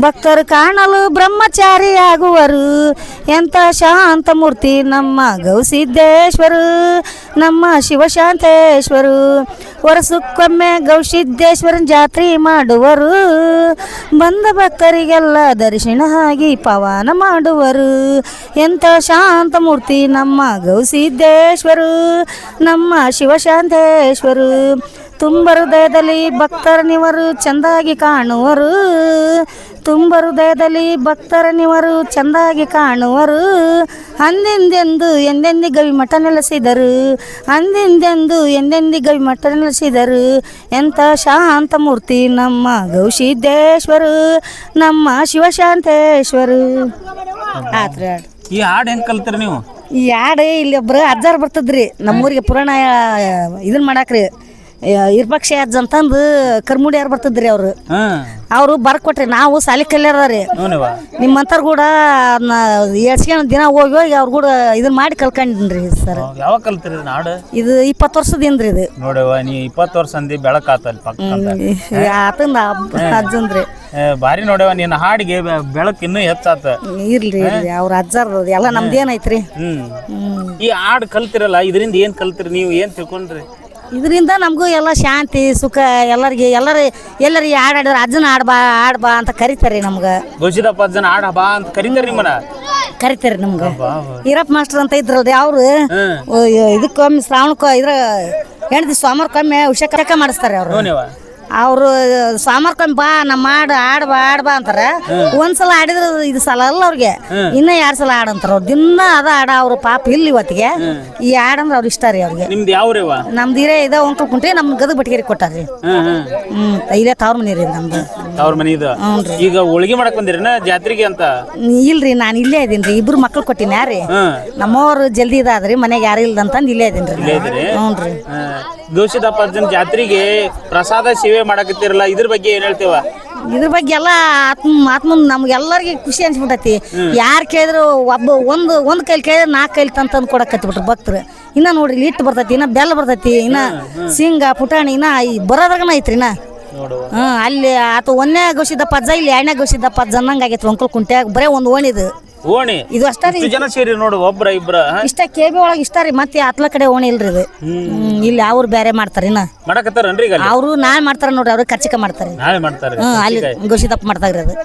ಭಕ್ತರು ಕಾಣಲು ಬ್ರಹ್ಮಚಾರಿಯಾಗುವರು. ಎಂತ ಶಾಂತ ಮೂರ್ತಿ ನಮ್ಮ ಗವಿಸಿದ್ದೇಶ್ವರ, ನಮ್ಮ ಶಿವಶಾಂತೇಶ್ವರ. ವರ್ಷಕ್ಕೊಮ್ಮೆ ಗವಿಸಿದ್ದೇಶ್ವರನ ಜಾತ್ರೆ ಮಾಡುವರು, ಬಂದ ಭಕ್ತರಿಗೆಲ್ಲ ದರ್ಶನ ಆಗಿ ಪವನ ಮಾಡುವರು. ಎಂತ ಶಾಂತ ಮೂರ್ತಿ ನಮ್ಮ ಗವಿಸಿದ್ದೇಶ್ವರ, ನಮ್ಮ ಶಿವಶಾಂತೇಶ್ವರ. ತುಂಬ ಹೃದಯದಲ್ಲಿ ಭಕ್ತರ ನಿವರು ಚಂದಾಗಿ ಕಾಣುವರು, ತುಂಬ ಹೃದಯದಲ್ಲಿ ಭಕ್ತರ ನಿವರು ಚಂದಾಗಿ ಕಾಣುವರು. ಅಂದೆಂದೆಂದು ಎಂದೆಂದಿ ಗವಿಮಠ ನೆಲೆಸಿದರು, ಅಂದೆಂದೆಂದು ಎಂದೆಂದಿ ಗವಿಮಠ ನೆಲೆಸಿದರು. ಎಂತ ಶಾಂತ ಮೂರ್ತಿ ನಮ್ಮ ಗವಿಸಿದ್ದೇಶ್ವರ, ನಮ್ಮ ಶಿವಶಾಂತೇಶ್ವರ. ಆತ್ರಿ ಹಾಡು. ಈ ಹಾಡು ಹೆಂಗ್ ಕಲ್ತೀರಿ ನೀವು? ಈ ಹಾಡು ಇಲ್ಲಿ ಒಬ್ರು ಅಜ್ಜಾರ್ ಬರ್ತದ್ರಿ ನಮ್ಮೂರಿಗೆ ಪುರಾಣ ಇದನ್ ಮಾಡಾಕ್ರಿ. ಇರ್ಪಕ್ಷ ಅಜ್ಜ ಅಂತಂದು ಕರ್ಮುಡಿಯಾರು ಬರ್ತದ್ರಿ ಅವ್ರು ಬರ್ಕೊಟ್ರಿ. ನಾವು ಸಾಲಿ ಕಲ್ಯಾರ್ರಿ ನಿಮ್ಮಂತರ್ ಕೂಡ ಎಡ್ಸ್ಕೊಂಡ್ ದಿನ ಹೋಗಿ ಅವ್ರ ಕೂಡ ಇದನ್ ಮಾಡಿ ಕಲ್ಕೊಂಡ್ರಿ ಸರ್. ಯಾವಾಗ ಕಲ್ತಿರಿ ಹಾಡು? ಇದು 20 ವರ್ಷದಿಂದ್ರಿ. ಇದು ನೋಡವ ನೀ 20 ವರ್ಷ ಅಂದಿ ಬೆಳಕಾತಲ್ ಆತಂದ ಅಜ್ಜಂದ್ರಿ ಬಾರಿ. ನೋಡವ ನಿನ್ನ ಹಾಡಿಗೆ ಬೆಳಕು ಇನ್ನೂ ಹೆಚ್ಚಾತ. ಇರ್ಲಿ ಅವ್ರ ಅಜ್ಜಾರ ಎಲ್ಲ ನಮ್ದೇನೈತ್ರಿ. ಈ ಹಾಡು ಕಲ್ತಿರಲ್ಲ, ಇದರಿಂದ ಏನ್ ಕಲ್ತಿರಿ ನೀವು, ಏನ್ ತಿಳ್ಕೊಂಡ್ರಿ? ಇದರಿಂದ ನಮಗೂ ಎಲ್ಲ ಶಾಂತಿ ಸುಖ. ಎಲ್ಲರಿಗೆ ಹಾಡಿದ್ರೆ ಅಜ್ಜನ ಆಡ್ಬಾ ಅಂತ ಕರಿತಾರೆ ನಮ್ಗೆ. ಗೋಸಿದಪ್ಪ ಅಜ್ಜನ ಆಡ ಬಾ ಅಂತ ಕರೀತಾರೆ ನಿಮ್ಮನ್ನ? ಕರಿತಾರೆ ನಮ್ಗೆ. ಈರಪ್ಪ ಮಾಸ್ಟರ್ ಅಂತ ಇದ್ರಲ್ರಿ ಅವ್ರು ಇದಕ್ಕೊಮ್ಮೆ ಶ್ರಾವಣಕ್ಕ ಇದ್ರ ಹೆಣ್ತಿ ಸೋಮವಾರಕ್ಕೊಮ್ಮೆ ಉಷಕ ಮಾಡಿಸ್ತಾರೆ ಅವ್ರು ಸೋಮವಾರಕ್ಕೊಮ್ಮೆ ಬಾ ನಮ್ಮ ಆಡ್ಬಾ ಅಂತಾರ. ಒಂದ್ಸಲ ಆಡಿದ್ರ ಇದು ಸಲ ಅಲ್ಲ ಅವ್ರಿಗೆ, ಇನ್ನ 2 ಸಲ ಆಡಂತಾರ. ಅವ್ರು ದಿನ ಅದ ಆಡ ಅವ್ರ ಪಾಪ ಇಲ್ಲಿ ಇವತ್ತಿಗೆ ಈ ಆಡಂದ್ರ ಅವ್ರ ಇಷ್ಟ ರೀ ಅವ್ರಿಗೆ. ನಮ್ದು ಇರೇ ಇದ ಒಂಕಲ್ ಕುಂಟ್ರಿ ನಮ್ ಗದಗ ಬಟ್ಗೇರಿ ಕೊಟ್ಟಾರ್ರಿ. ಇಲ್ಲೇ ತವ್ರ ಮನಿ ರೀ ನಮ್ದು. ತವ್ರ ಮನಿ ಇದು. ಈಗ ಹೋಳಿಗೆ ಮಾಡಕ್ ಬಂದಿರೇನ ಜಾತ್ರೆಗೆ ಅಂತ? ಇಲ್ರಿ ನಾನು ಇಲ್ಲೇ ಇದೀನ್ರಿ. 2 ಮಕ್ಳು ಕೊಟ್ಟಿನ ಯಾರಿ ನಮ್ಮವ್ರು ಜಲ್ದಿ ಇದಾದ್ರಿ, ಮನೆಗೆ ಯಾರು ಇಲ್ದಂತಂದ್ ಇಲ್ಲೇ ಇದೀನ್ರಿ. ಹ್ಞೂನ್ರಿ. ಗೋಸಿದಪ್ಪ ಅಜ್ಜನ ಜಾತ್ರೆಗೆ ಪ್ರಸಾದ ಸೇವೆ ಮಾಡಕತ್ತಿರಲ್ಲ, ಇದ್ರ ಬಗ್ಗೆ ಏನ್ ಹೇಳ್ತೇವ? ಇದ್ರ ಬಗ್ಗೆ ಎಲ್ಲ ಆತ್ಮ ನಮ್ಗೆಲ್ಲರಿಗೆ ಖುಷಿ ಅನ್ಸ್ಬಿಟ್ಟೈತಿ ಯಾರು ಕೇಳಿದ್ರು ಒಂದ್ ಕೈಲಿ ಕೇಳಿದ್ರೆ 4 ಕೈಲಿ ತಂದು ಕೊಡಕತ್ಬಿಟ್ರು ಭಕ್ತರು. ಇನ್ನ ನೋಡ್ರಿ ಇಲ್ಲಿ ಹಿಟ್ಟು ಬರ್ತೈತಿ, ಇನ್ನ ಬೆಲ್ಲ ಬರ್ತೈತಿ, ಇನ್ನ ಸಿಂಗ ಪುಟಾಣಿ ಇನ್ನ ಬರೋದ್ರಾಗನ ಐತ್ರಿ ಇನ್ನ. ಅಲ್ಲಿ ಆತ 1ನೇ ಗೌಸಿದಪ್ಪ ಅಜ್ಜ, ಇಲ್ಲಿ 2ನೇ ಗೌಸಿದಪ್ಪ ಅಜ್ಜ ಅನ್ನಂಗ ಆಗೈತ್ರಿ ಒಂಕಲ್ ಕುಂಟ್ಯಾಗ. ಬರೇ ಒಂದು ಓಣಿದು ಓಣಿ ಇದು ಅಷ್ಟ ರೀ. ಜನ ಸೇರಿ ನೋಡು, ಒಬ್ರ ಇಬ್ರ ಇಷ್ಟ ಕೇಬಿ ಒಳಗೆ ಇಷ್ಟ ರೀ. ಮತ್ತೆ ಆತ್ಲ ಕಡೆ ಓಣಿ ಇಲ್ರಿ ಇದು. ಇಲ್ಲಿ ಅವ್ರು ಬೇರೆ ಮಾಡ್ತಾರ ಇನ್ನ ಮಾಡಕತ್ತಾರನ್ರಿ ಈಗ ಅವ್ರು ನಾಳೆ ಮಾಡ್ತಾರ ನೋಡ್ರಿ. ಅವ್ರಿಗೆ ಖರ್ಚಿಕ ಮಾಡ್ತಾರೆ. ನಾಳೆ ಮಾಡ್ತಾರೆ. ಅಲ್ಲಿ ಗೌಸಿದಪ್ಪ ಮಾಡ್ತಾರ್ರಿ ಅದು.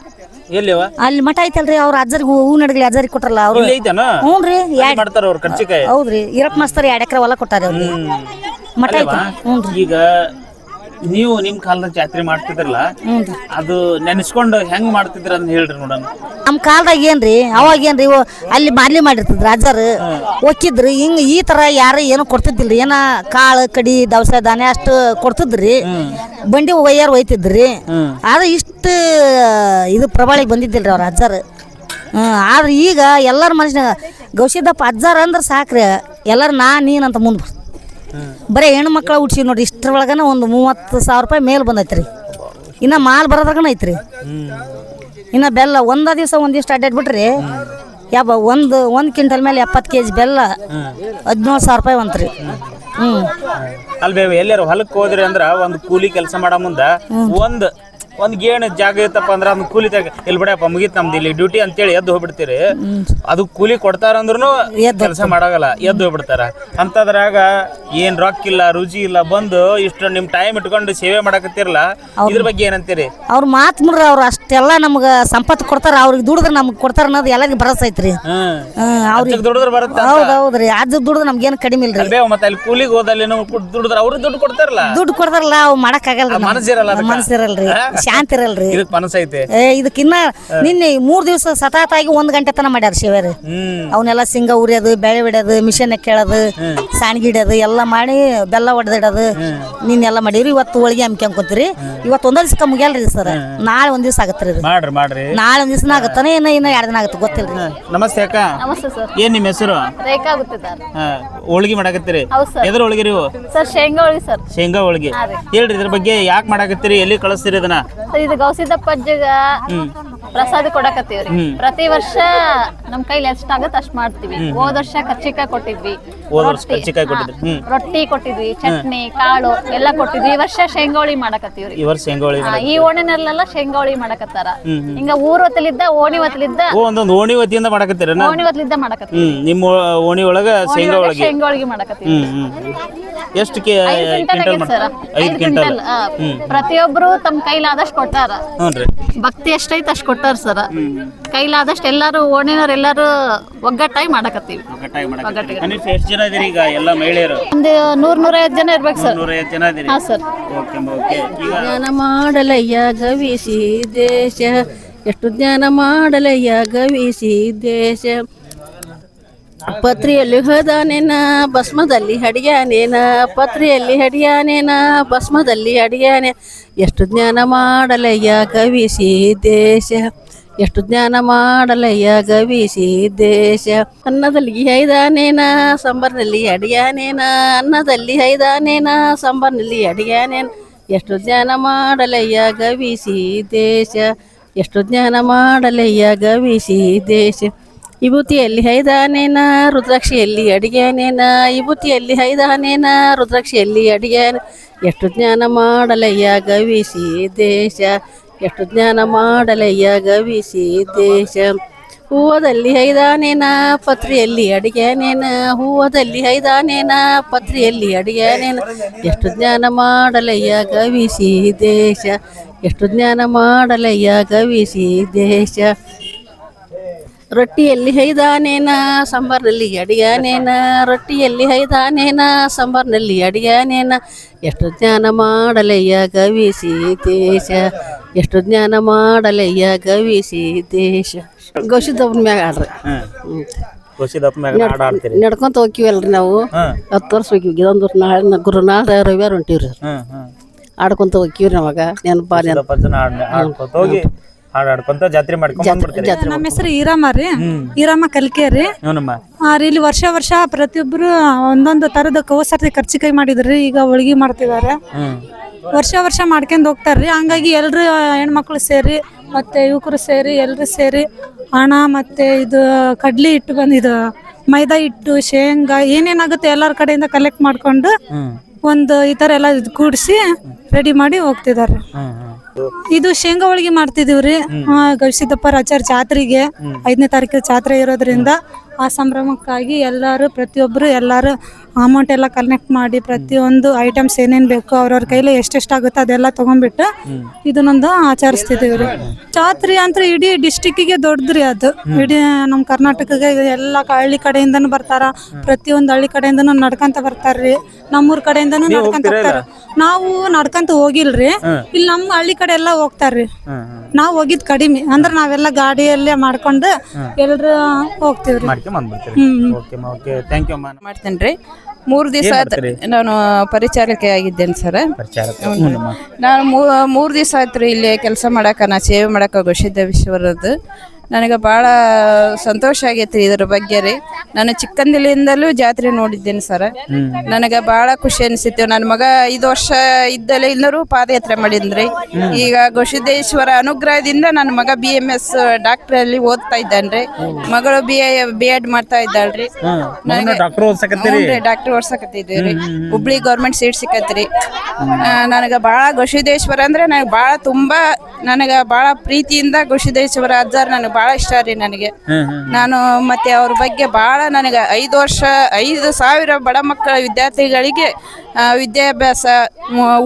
ಎಲ್ಲಿವ ಅಲ್ಲಿ ಮಠ ಐತಲ್ರಿ, ಅವ್ರ ಅಜ್ಜರಿಗೆ ಹೂ ನಡಗಲಿ ಅಜ್ಜರಿಗೆ ಕೊಟ್ರಲ್ಲ ಅವ್ರು. ಇಲ್ಲಿ ಐತನ? ಹ್ಞೂನ್ರಿ ಮಾಡ್ತಾರ ಅವ್ರ ಖರ್ಚಿಕಾಯಿ. ಹೌದ್ರಿ. ಈರಪ್ಪ ಮಾಸ್ತರ್ 2 ಎಕರೆ ಹೊಲ ಕೊಟ್ಟಾರ ಅವ್ರಿಗೆ. ಮಠ ಐತಿ. ಹ್ಞೂನ್ರಿ. ಈಗ ನೀವು ನಿಮ್ ಕಾಲದಾಗ ಜಾತ್ರೆ ಮಾಡ್ತಿದ್ರಲ್ಲ, ಅದು ನೆನೆಸ್ಕೊಂಡು ಹೆಂಗ್ ಮಾಡ್ತಿದ್ರ ಅಂತ ಹೇಳ್ರಿ ನೋಡೋಣ. ನಮ್ಮ ಕಾಲದಾಗ ಏನ್ರಿ ಅವಾಗ ಏನ್ರಿ ಅಲ್ಲಿ ಮಾರ್ಲಿ ಮಾಡಿರ್ತಿದ್ರು ಅಜ್ಜಾರು ಒಕ್ಕಿದ್ರಿ. ಹಿಂಗ ಈ ತರ ಯಾರು ಏನು ಕೊಡ್ತಿದ್ದಿಲ್ರಿ. ಏನ ಕಾಳು ಕಡಿ ದವಸ ಧಾನ್ಯ ಅಷ್ಟು ಕೊಡ್ತಿದ್ರಿ. ಬಂಡಿ ಒಯ್ಯಾರು ಒಯ್ತಿದ್ರಿ. ಆದ್ರೆ ಇಷ್ಟು ಇದು ಪ್ರಬಳಿಗೆ ಬಂದಿದ್ದಿಲ್ರಿ ಅವ್ರ ಅಜ್ಜಾರು. ಆದ್ರೆ ಈಗ ಎಲ್ಲರ ಮನುಷ್ಯನಾಗ ಗೌಸಿದಪ್ಪ ಅಜ್ಜಾರ ಅಂದ್ರೆ ಸಾಕ್ರಿ. ಎಲ್ಲರೂ ನೀನಂತ ಮುಂದೆ ಬರ್ತಾರೆ. ಬರೀ ಹೆಣ್ಣು ಮಕ್ಕಳ ಹುಡ್ಸಿ ನೋಡ್ರಿ. ಇಷ್ಟರೊಳಗನ ಒಂದು 30,000 ರೂಪಾಯಿ ಮೇಲ್ ಬಂದೈತ್ರಿ. ಇನ್ನ ಮಾಲ್ ಬರೋದ್ರಾಗನ ಐತ್ರಿ. ಇನ್ನ ಬೆಲ್ಲ ಒಂದಿವ್ಸ ಒಂದಿಷ್ಟು ಅಡ್ಡಾಡ್ಬಿಟ್ರಿ ಒಂದು ಕ್ವಿಂಟಲ್ ಮೇಲೆ 70 kg ಬೆಲ್ಲ 17,000 ರೂಪಾಯಿ ಬಂತ್ರಿ. ಅಲ್ವೇ ಎಲ್ಲಾರು ಹೊಲಕ್ಕೆ ಹೋದ್ರಿ ಅಂದ್ರ ಒಂದು ಕೂಲಿ ಕೆಲಸ ಮಾಡೋ ಮುಂದ ಒಂದ್ ಗೇಣ್ ಜಾಗ ಇತ್ತಪ್ಪ ಅಂದ್ರ ಅದನ್ನ ಕೂಲಿ ಇಲ್ಲಿ ಬಿಡಪ್ಪ ಮುಗಿತ್ ನಮ್ದು ಇಲ್ಲಿ ಡ್ಯೂಟಿ ಅಂತೇಳಿ ಎದ್ದು ಹೋಗ್ಬಿಡ್ತೀರಿ. ಅದು ಕೂಲಿ ಕೊಡ್ತಾರ ಅಂದ್ರೂ ಕೆಲಸ ಮಾಡಾಗಲ್ಲ, ಎದ್ದು ಹೋಗ್ಬಿಡ್ತಾರ. ಅಂತದ್ರಾಗ ಏನ್ ರೊಕ್ಕ ಇಲ್ಲ, ರುಚಿ ಇಲ್ಲ, ಬಂದು ಇಷ್ಟು ನಿಮ್ ಟೈಮ್ ಇಟ್ಕೊಂಡು ಸೇವೆ ಮಾಡಕತ್ತಿರಲ್ಲ, ಇದ್ರ ಬಗ್ಗೆ ಏನಂತೀರಿ? ಅವ್ರ ಮಾತ್ ಮುಡ್ರಿ. ಅವ್ರು ಅಷ್ಟೆಲ್ಲ ನಮ್ಗ ಸಂಪತ್ತು ಕೊಡ್ತಾರ. ಅವ್ರಿಗೆ ದುಡಿದ್ರೆ ನಮ್ಗೆ ಕೊಡ್ತಾರ ಅನ್ನೋದು ಎಲ್ಲರಿಗೂ ಭರವಸೆ ಐತ್ರಿ. ಅವ್ರಿಗೆ ದುಡಿದ್ರೆ ಬರುತ್ತೆ. ಹೌದೌದ್ರಿ. ಅಜ್ಜ ದುಡಿದ್ರೆ ನಮ್ಗೇನು ಕಡಿಮೆ ಇಲ್ರಿ. ಮತ್ತೆ ಅಲ್ಲಿ ಕೂಲಿಗೆ ಹೋದಲ್ಲಿ ದುಡಿದ್ರೆ ಅವ್ರಿಗೆ ದುಡ್ಡು ಕೊಡ್ತಾರಲ್ಲ. ದುಡ್ಡು ಕೊಡ್ತಾರಲ್ಲ, ಅವ್ ಮಾಡಕ್ ಆಗಲ್ರಿ. ಮನಸ್ಸಿರಲ್ಲ, ಶಾಂತಿ ಇರಲ್ರಿ. ಮನಸ್ಸೈತೆ. ಇದಕ್ಕಿನ್ನ ನಿನ್ನೆ 3 ದಿವಸ ಸತಾತಾಗಿ 1 ಗಂಟೆ ತನ ಮಾಡ್ಯಾರ ಶಿವರಿ. ಅವನ್ನೆಲ್ಲ ಸಿಂಗ ಉರಿಯೋದು, ಬೆಳೆ ಬಿಡೋದು, ಮಿಷನ್ ಕೇಳೋದು, ಸಾಣಿಗೆ ಇಡೋದು ಎಲ್ಲ ಮಾಡಿ ಬೆಲ್ಲ ಹೊಡೆದಿಡೋದು ನಿನ್ನೆಲ್ಲ ಮಾಡೀವ್ರಿ. ಇವತ್ತು ಹೋಳಿಗೆ ಹಮ್ಕೊಂತೀರಿ. ಇವತ್ತು ಒಂದ್ ದಿವಸ ಮುಗಿಯಲ್ರಿ ಸರ್. ನಾಳೆ ಒಂದ್ ದಿವಸ ಆಗತ್ರಿ. ಮಾಡ್ರಿ ನಾಳೆ ಒಂದ್ ದಿವಸ ಆಗತ್ತಾನೆ, ಇನ್ನ 2 ದಿನ ಆಗತ್ತೆ ಗೊತ್ತಿಲ್ರಿ. ನಮಸ್ತೆ ಅಕ್ಕ. ನಮಸ್ತೆ ಸರ್. ಏನ್ ನಿಮ್ಮ ಹೆಸರು? ರೇಖಾ ಗುತ್ತಿದಾರ್. ಹೋಳಿಗೆ ಮಾಡಕತ್ತೀರಿ? ಎದ್ರ ಹೋಳಿಗೆ ನೀವು? ಸರ್ ಶೇಂಗಾ ಹೋಳಿಗೆ ಸರ್. ಶೇಂಗಾ ಹೋಳಿಗೆ ಹೇಳ್ರಿ, ಇದ್ರ ಬಗ್ಗೆ ಯಾಕೆ ಮಾಡಕತ್ತೀರಿ, ಎಲ್ಲಿ ಕಳಿಸ್ತೀರಿ ಇದನ್ನ? ಇದು ಗೌಸಿದಪ್ಪ ಅಜ್ಜಗ ಪ್ರಸಾದ ಕೊಡಕತ್ತೀವ್ರಿ. ಪ್ರತಿ ವರ್ಷ ನಮ್ ಕೈಲಿ ಎಷ್ಟಾಗತ್ತೆ ಅಷ್ಟ್ ಮಾಡ್ತೀವಿ. ಹೋದ ವರ್ಷ ಕರ್ಚಿಕಾಯಿ ಕೊಟ್ಟಿದ್ವಿ, ರೊಟ್ಟಿ ಕೊಟ್ಟಿದ್ವಿ, ಚಟ್ನಿ ಕಾಳು ಎಲ್ಲ ಕೊಟ್ಟಿದ್ವಿ. ಈ ವರ್ಷ ಶೇಂಗಾವಳಿ ಮಾಡಕತ್ತೀವ್ರಿ. ಈ ವರ್ಷ ಶೇಂಗಾವಳಿ ಈ ಓಣಿನಲ್ಲೆಲ್ಲ ಶೇಂಗಾವಳಿ ಮಾಡಕತ್ತಾರ. ಹಿಂಗ ಊರ್ ಹೊತ್ತಲಿದ್ದ ಓಣಿ ಹೊತ್ತಲಿದ್ದ ಒಂದೊಂದು ಓಣಿ ವತಿಯಿಂದ ಮಾಡಕತ್ತೀರ? ಓಣಿ ಹೊತ್ತಲಿದ್ದ ಮಾಡಕತ್ತೀವಿ. ನಿಮ್ಮ ಓಣಿ ಒಳಗ ಶೇಂಗಾವಳಿಗೆ ಮಾಡಕತ್ತೀವಿ. ಎಷ್ಟು ಸರ್? 5 ಕ್ವಿಂಟಲ್. ಪ್ರತಿಯೊಬ್ರು ತಮ್ಮ ಕೈಲಾದಷ್ಟು ಕೊಟ್ಟಾರ. ಭಕ್ತಿ ಎಷ್ಟೈತೆ ಅಷ್ಟು ಕೊಟ್ಟಾರ ಸರ್. ಕೈಲಾದಷ್ಟು ಎಲ್ಲಾರು ಓಣಿನವ್ರು ಎಲ್ಲಾರು ಒಗ್ಗಟ್ಟಾಗಿ ಮಾಡಕತ್ತೀವಿ. ಎಷ್ಟು ಜನ ಇದೀರಿ ಈಗ ಎಲ್ಲ ಮಹಿಳೆಯರು? ಒಂದು 100-150 ಜನ ಇರ್ಬೇಕು ಸರ್. 150 ಜನ ಇದೀರಿ? ಹಾ ಸರ್. ಜ್ಞಾನ ಮಾಡಲಯ್ಯ ಗವಿಸಿ ದೇಶ, ಎಷ್ಟು ಜ್ಞಾನ ಮಾಡಲಯ್ಯ ಗವಿಸಿ ದೇಶ. ಪತ್ರಿಯಲ್ಲಿ ಹದಾನೇನ ಭಸ್ಮದಲ್ಲಿ ಹಡಿಯಾನೇನ, ಪತ್ರಿಯಲ್ಲಿ ಹಡಿಯಾನೇನ ಭಸ್ಮದಲ್ಲಿ ಹಡಿಯಾನೆ. ಎಷ್ಟು ಜ್ಞಾನ ಮಾಡಲಯ್ಯ ಗವಿಸಿ ದೇಶ, ಎಷ್ಟು ಜ್ಞಾನ ಮಾಡಲಯ್ಯ ಗವಿಸಿ ದೇಶ. ಅನ್ನದಲ್ಲಿ ಹೈದಾನೇನ ಸಂಬರ್ನಲ್ಲಿ ಅಡಿಯಾನೇನ, ಅನ್ನದಲ್ಲಿ ಹೈದಾನೇನ ಸಂಬರ್ನಲ್ಲಿ ಅಡಿಯಾನೇನ. ಎಷ್ಟು ಜ್ಞಾನ ಮಾಡಲಯ್ಯ ಗವಿಸಿ ದೇಶ, ಎಷ್ಟು ಜ್ಞಾನ ಮಾಡಲಯ್ಯ ಗವಿಸಿ ದೇಶ. ವಿಭೂತಿಯಲ್ಲಿ ಹೈದಾನೇನ ರುದ್ರಾಕ್ಷಿಯಲ್ಲಿ ಅಡಿಗೆನೇನ, ವಿಭೂತಿಯಲ್ಲಿ ಹೈದಾನೇನ ರುದ್ರಾಕ್ಷಿಯಲ್ಲಿ ಅಡಿಗೆನ. ಎಷ್ಟು ಜ್ಞಾನ ಮಾಡಲಯ್ಯ ಗವಿಸಿ ದೇಶ, ಎಷ್ಟು ಜ್ಞಾನ ಮಾಡಲಯ್ಯ ಗವಿಸಿ ದೇಶ. ಹೂವದಲ್ಲಿ ಹೈದಾನೇನ ಪತ್ರಿಯಲ್ಲಿ ಅಡಿಗೆನೇನ, ಹೂವದಲ್ಲಿ ಹೈದಾನೇನ ಪತ್ರಿಯಲ್ಲಿ ಅಡಿಗೆನೇನ. ಎಷ್ಟು ಜ್ಞಾನ ಮಾಡಲಯ್ಯ ಗವಿಸಿ ದೇಶ, ಎಷ್ಟು ಜ್ಞಾನ ಮಾಡಲಯ್ಯ ಗವಿಸಿ ದೇಶ. ರೊಟ್ಟಿಯಲ್ಲಿ ಹೈದಾನೇನ ಸಾಂಬಾರ್ನಲ್ಲಿ ಅಡಿಯಾನೇನ, ರೊಟ್ಟಿಯಲ್ಲಿ ಹೈದಾನೇನ ಸಾಂಬಾರ್ನಲ್ಲಿ ಅಡಿಯಾನೇನ. ಎಷ್ಟು ಜ್ಞಾನ ಮಾಡಲಯ್ಯ ಗವಿಸಿ ದೇಶ, ಎಷ್ಟು ಜ್ಞಾನ ಮಾಡಲಯ್ಯ ಗವಿಸಿ ದೇಶ. ಗೌಸಿದಪ್ಪನ ಮ್ಯಾಗ ಆಡ್ರಿ. ನಡ್ಕೊಂತ ಹೋಗ್ತೀವಲ್ರಿ ನಾವು. 10 ವರ್ಷ ಹೋಗಿವಿ. ಇದೊಂದು ವರ್ಷ ನಾಳೆ ನಾಳೆ ರವಿವಾರ ಹೊಂಟಿವ್ರಿ. ಆಡ್ಕೊಂತ ಹೋಗ್ತೀವ್ರಿ ಅವಾಗ. ಹೋಗಿ ಹಾಡಾಡ್ಕೊಂತ ಜಾತ್ರೆ ಮಾಡ್ಕೊಂಡ್. ನಮ್ಮ ಹೆಸರು ಈರಮ್ಮ ರೀ, ಈರಮ್ಮ ಕಲ್ಕೇರಿ. ಇಲ್ಲಿ ವರ್ಷ ಪ್ರತಿಯೊಬ್ರು ಒಂದೊಂದು ತರದ ಕವಸರ್ತಿ ಕರ್ಚಿಕಾಯಿ ಮಾಡಿದ್ರಿ. ಈಗ ಹೋಳಿಗೆ ಮಾಡ್ತಿದಾರೆ. ವರ್ಷ ಮಾಡ್ಕೊಂಡು ಹೋಗ್ತಾರ್ರಿ. ಹಂಗಾಗಿ ಎಲ್ರು ಹೆಣ್ಮಕ್ಳು ಸೇರಿ ಮತ್ತೆ ಯುವಕರು ಸೇರಿ ಎಲ್ರು ಸೇರಿ ಹಣ ಮತ್ತೆ ಇದು ಕಡ್ಲಿ ಹಿಟ್ಟು ಇದು ಮೈದಾ ಹಿಟ್ಟು ಶೇಂಗಾ ಏನೇನಾಗುತ್ತೆ ಎಲ್ಲರ ಕಡೆಯಿಂದ ಕಲೆಕ್ಟ್ ಮಾಡ್ಕೊಂಡು ಒಂದು ಈ ಥರ ಎಲ್ಲ ಕೂಡಿಸಿ ರೆಡಿ ಮಾಡಿ ಹೋಗ್ತಿದಾರೆ. ಇದು ಶೇಂಗಾ ಹೋಳಿಗೆ ಮಾಡ್ತಿದೀವ್ರಿ. ಗವಿಸಿದ್ದಪ್ಪ ಆಚಾರ ಜಾತ್ರೆಗೆ 5ನೇ ತಾರೀಕು ಜಾತ್ರೆ ಇರೋದ್ರಿಂದ ಆ ಸಂಭ್ರಮಕ್ಕಾಗಿ ಪ್ರತಿಯೊಬ್ಬರು ಎಲ್ಲರೂ ಅಮೌಂಟ್ ಎಲ್ಲ ಕಲೆಕ್ಟ್ ಮಾಡಿ ಪ್ರತಿಯೊಂದು ಐಟಮ್ಸ್ ಏನೇನು ಬೇಕು ಅವ್ರವ್ರ ಕೈಲಿ ಎಷ್ಟೆಷ್ಟಾಗುತ್ತೋ ಅದೆಲ್ಲ ತೊಗೊಂಡ್ಬಿಟ್ಟು ಇದನ್ನೊಂದು ಆಚರಿಸ್ತಿದ್ದೀವಿ ರೀ. ಜಾತ್ರೆ ಅಂತ ಇಡೀ ಡಿಸ್ಟಿಕ್ಕಿಗೆ ದೊಡ್ಡದ್ರಿ ಅದು. ಇಡೀ ನಮ್ಮ ಕರ್ನಾಟಕಕ್ಕೆ ಎಲ್ಲ ಹಳ್ಳಿ ಕಡೆಯಿಂದನೂ ಬರ್ತಾರ. ಪ್ರತಿಯೊಂದು ಹಳ್ಳಿ ಕಡೆಯಿಂದನೂ ನಡ್ಕೊಂತ ಬರ್ತಾರ್ರಿ. ನಮ್ಮೂರ್ ಕಡೆಯಿಂದನೂ ನಡ್ಕೊಂತ ಹೋಗ್ತಾರ. ನಾವು ನಡ್ಕೊಂತ ಹೋಗಿಲ್ರಿ. ಇಲ್ಲಿ ನಮ್ಮ ಹಳ್ಳಿ ಕಡೆ ಎಲ್ಲ ಹೋಗ್ತಾರ್ರಿ. ನಾವು ಹೋಗಿದ್ ಕಡಿಮೆ ಅಂದ್ರೆ ನಾವೆಲ್ಲ ಗಾಡಿಯಲ್ಲೇ ಮಾಡ್ಕೊಂಡು ಎಲ್ರು ಹೋಗ್ತೀವ್ರಿ. ಮಾಡ್ತೇನ್ರಿ. 3 ದಿವಸ ನಾನು ಪರಿಚಾರಕ್ಕೆ ಆಗಿದ್ದೇನೆ ಸರ್. ನಾನು 3 ದಿವಸ ಆಯ್ತು ರೀ ಇಲ್ಲಿ ಕೆಲಸ ಮಾಡಾಕ, ನಾ ಸೇವೆ ಮಾಡಾಕ ಗವಿಸಿದ್ದೇಶ್ವರದ್ದು. ನನಗೆ ಭಾಳ ಸಂತೋಷ ಆಗೈತ್ರಿ ಇದ್ರ ಬಗ್ಗೆ ರೀ. ನಾನು ಚಿಕ್ಕಂದಿಲಿಂದಲೂ ಜಾತ್ರೆ ನೋಡಿದ್ದೇನೆ ಸರ್. ನನಗೆ ಭಾಳ ಖುಷಿ ಅನಿಸಿತ್ತು. ನನ್ನ ಮಗ 5 ವರ್ಷ ಇದ್ದಲ್ಲೇ ಇನ್ನರೂ ಪಾದಯಾತ್ರೆ ಮಾಡಿದ್ರಿ. ಈಗ ಗವಿಸಿದ್ದೇಶ್ವರ ಅನುಗ್ರಹದಿಂದ ನನ್ನ ಮಗ BMS ಡಾಕ್ಟರ್ ಅಲ್ಲಿ ಓದ್ತಾ ಇದ್ದಾನ್ರಿ. ಮಗಳು B.Ed ಮಾಡ್ತಾ ಇದ್ದಾಳ್ರಿ. ಡಾಕ್ಟರ್ ಓಡ್ಸಕತ್ತಿದ್ವಿ. ಹುಬ್ಳಿ ಗೌರ್ಮೆಂಟ್ ಸೀಟ್ ಸಿಕ್ಕತ್ರಿ. ನನಗೆ ಭಾಳ ಗವಿಸಿದ್ದೇಶ್ವರ ಅಂದ್ರೆ ನನಗೆ ಭಾಳ ತುಂಬಾ ನನಗೆ ಭಾಳ ಪ್ರೀತಿಯಿಂದ ಗವಿಸಿದ್ದೇಶ್ವರ ಅಜ್ಜಾರ್ ನನಗೆ ಭಾಳ ಇಷ್ಟ ರೀ ನನಗೆ. ನಾನು ಮತ್ತೆ ಅವ್ರ ಬಗ್ಗೆ ಭಾಳ ನನಗೆ 5,000 ಬಡ ಮಕ್ಕಳ ವಿದ್ಯಾರ್ಥಿಗಳಿಗೆ ವಿದ್ಯಾಭ್ಯಾಸ,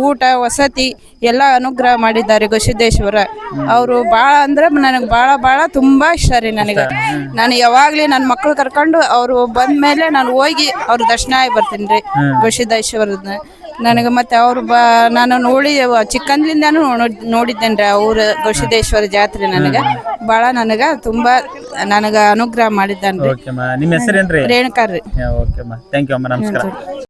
ಊಟ, ವಸತಿ ಎಲ್ಲ ಅನುಗ್ರಹ ಮಾಡಿದ್ದಾರೆ ಗವಿಸಿದ್ದೇಶ್ವರ. ಅವರು ಭಾಳ ಅಂದ್ರೆ ನನಗೆ ಭಾಳ ತುಂಬ ಇಷ್ಟ ರೀ ನನಗೆ. ನಾನು ಯಾವಾಗಲೂ ನನ್ನ ಮಕ್ಕಳು ಕರ್ಕೊಂಡು ಅವರು ಬಂದ ಮೇಲೆ ನಾನು ಹೋಗಿ ಅವ್ರ ದರ್ಶನ ಆಗಿ ಬರ್ತೀನಿ ರೀ ಗವಿಸಿದ್ದೇಶ್ವರದ. ನನಗೆ ಮತ್ತೆ ಅವರು ನಾನು ಚಿಕ್ಕಂದ್ಲಿಂದಾನು ನೋಡಿದ್ದೇನೆ ರೀ ಅವ್ರ ಗವಿಸಿದ್ದೇಶ್ವರ ಜಾತ್ರೆ. ನನಗೆ ತುಂಬ ಅನುಗ್ರಹ ಮಾಡಿದ್ದಾನೆ. ನಿಮ್ಮ ಹೆಸರೇನ್ರಿ? ರೇಣುಕಾ ರೀ. ಥ್ಯಾಂಕ್ ಯು ಅಮ್ಮ, ನಮಸ್ಕಾರ.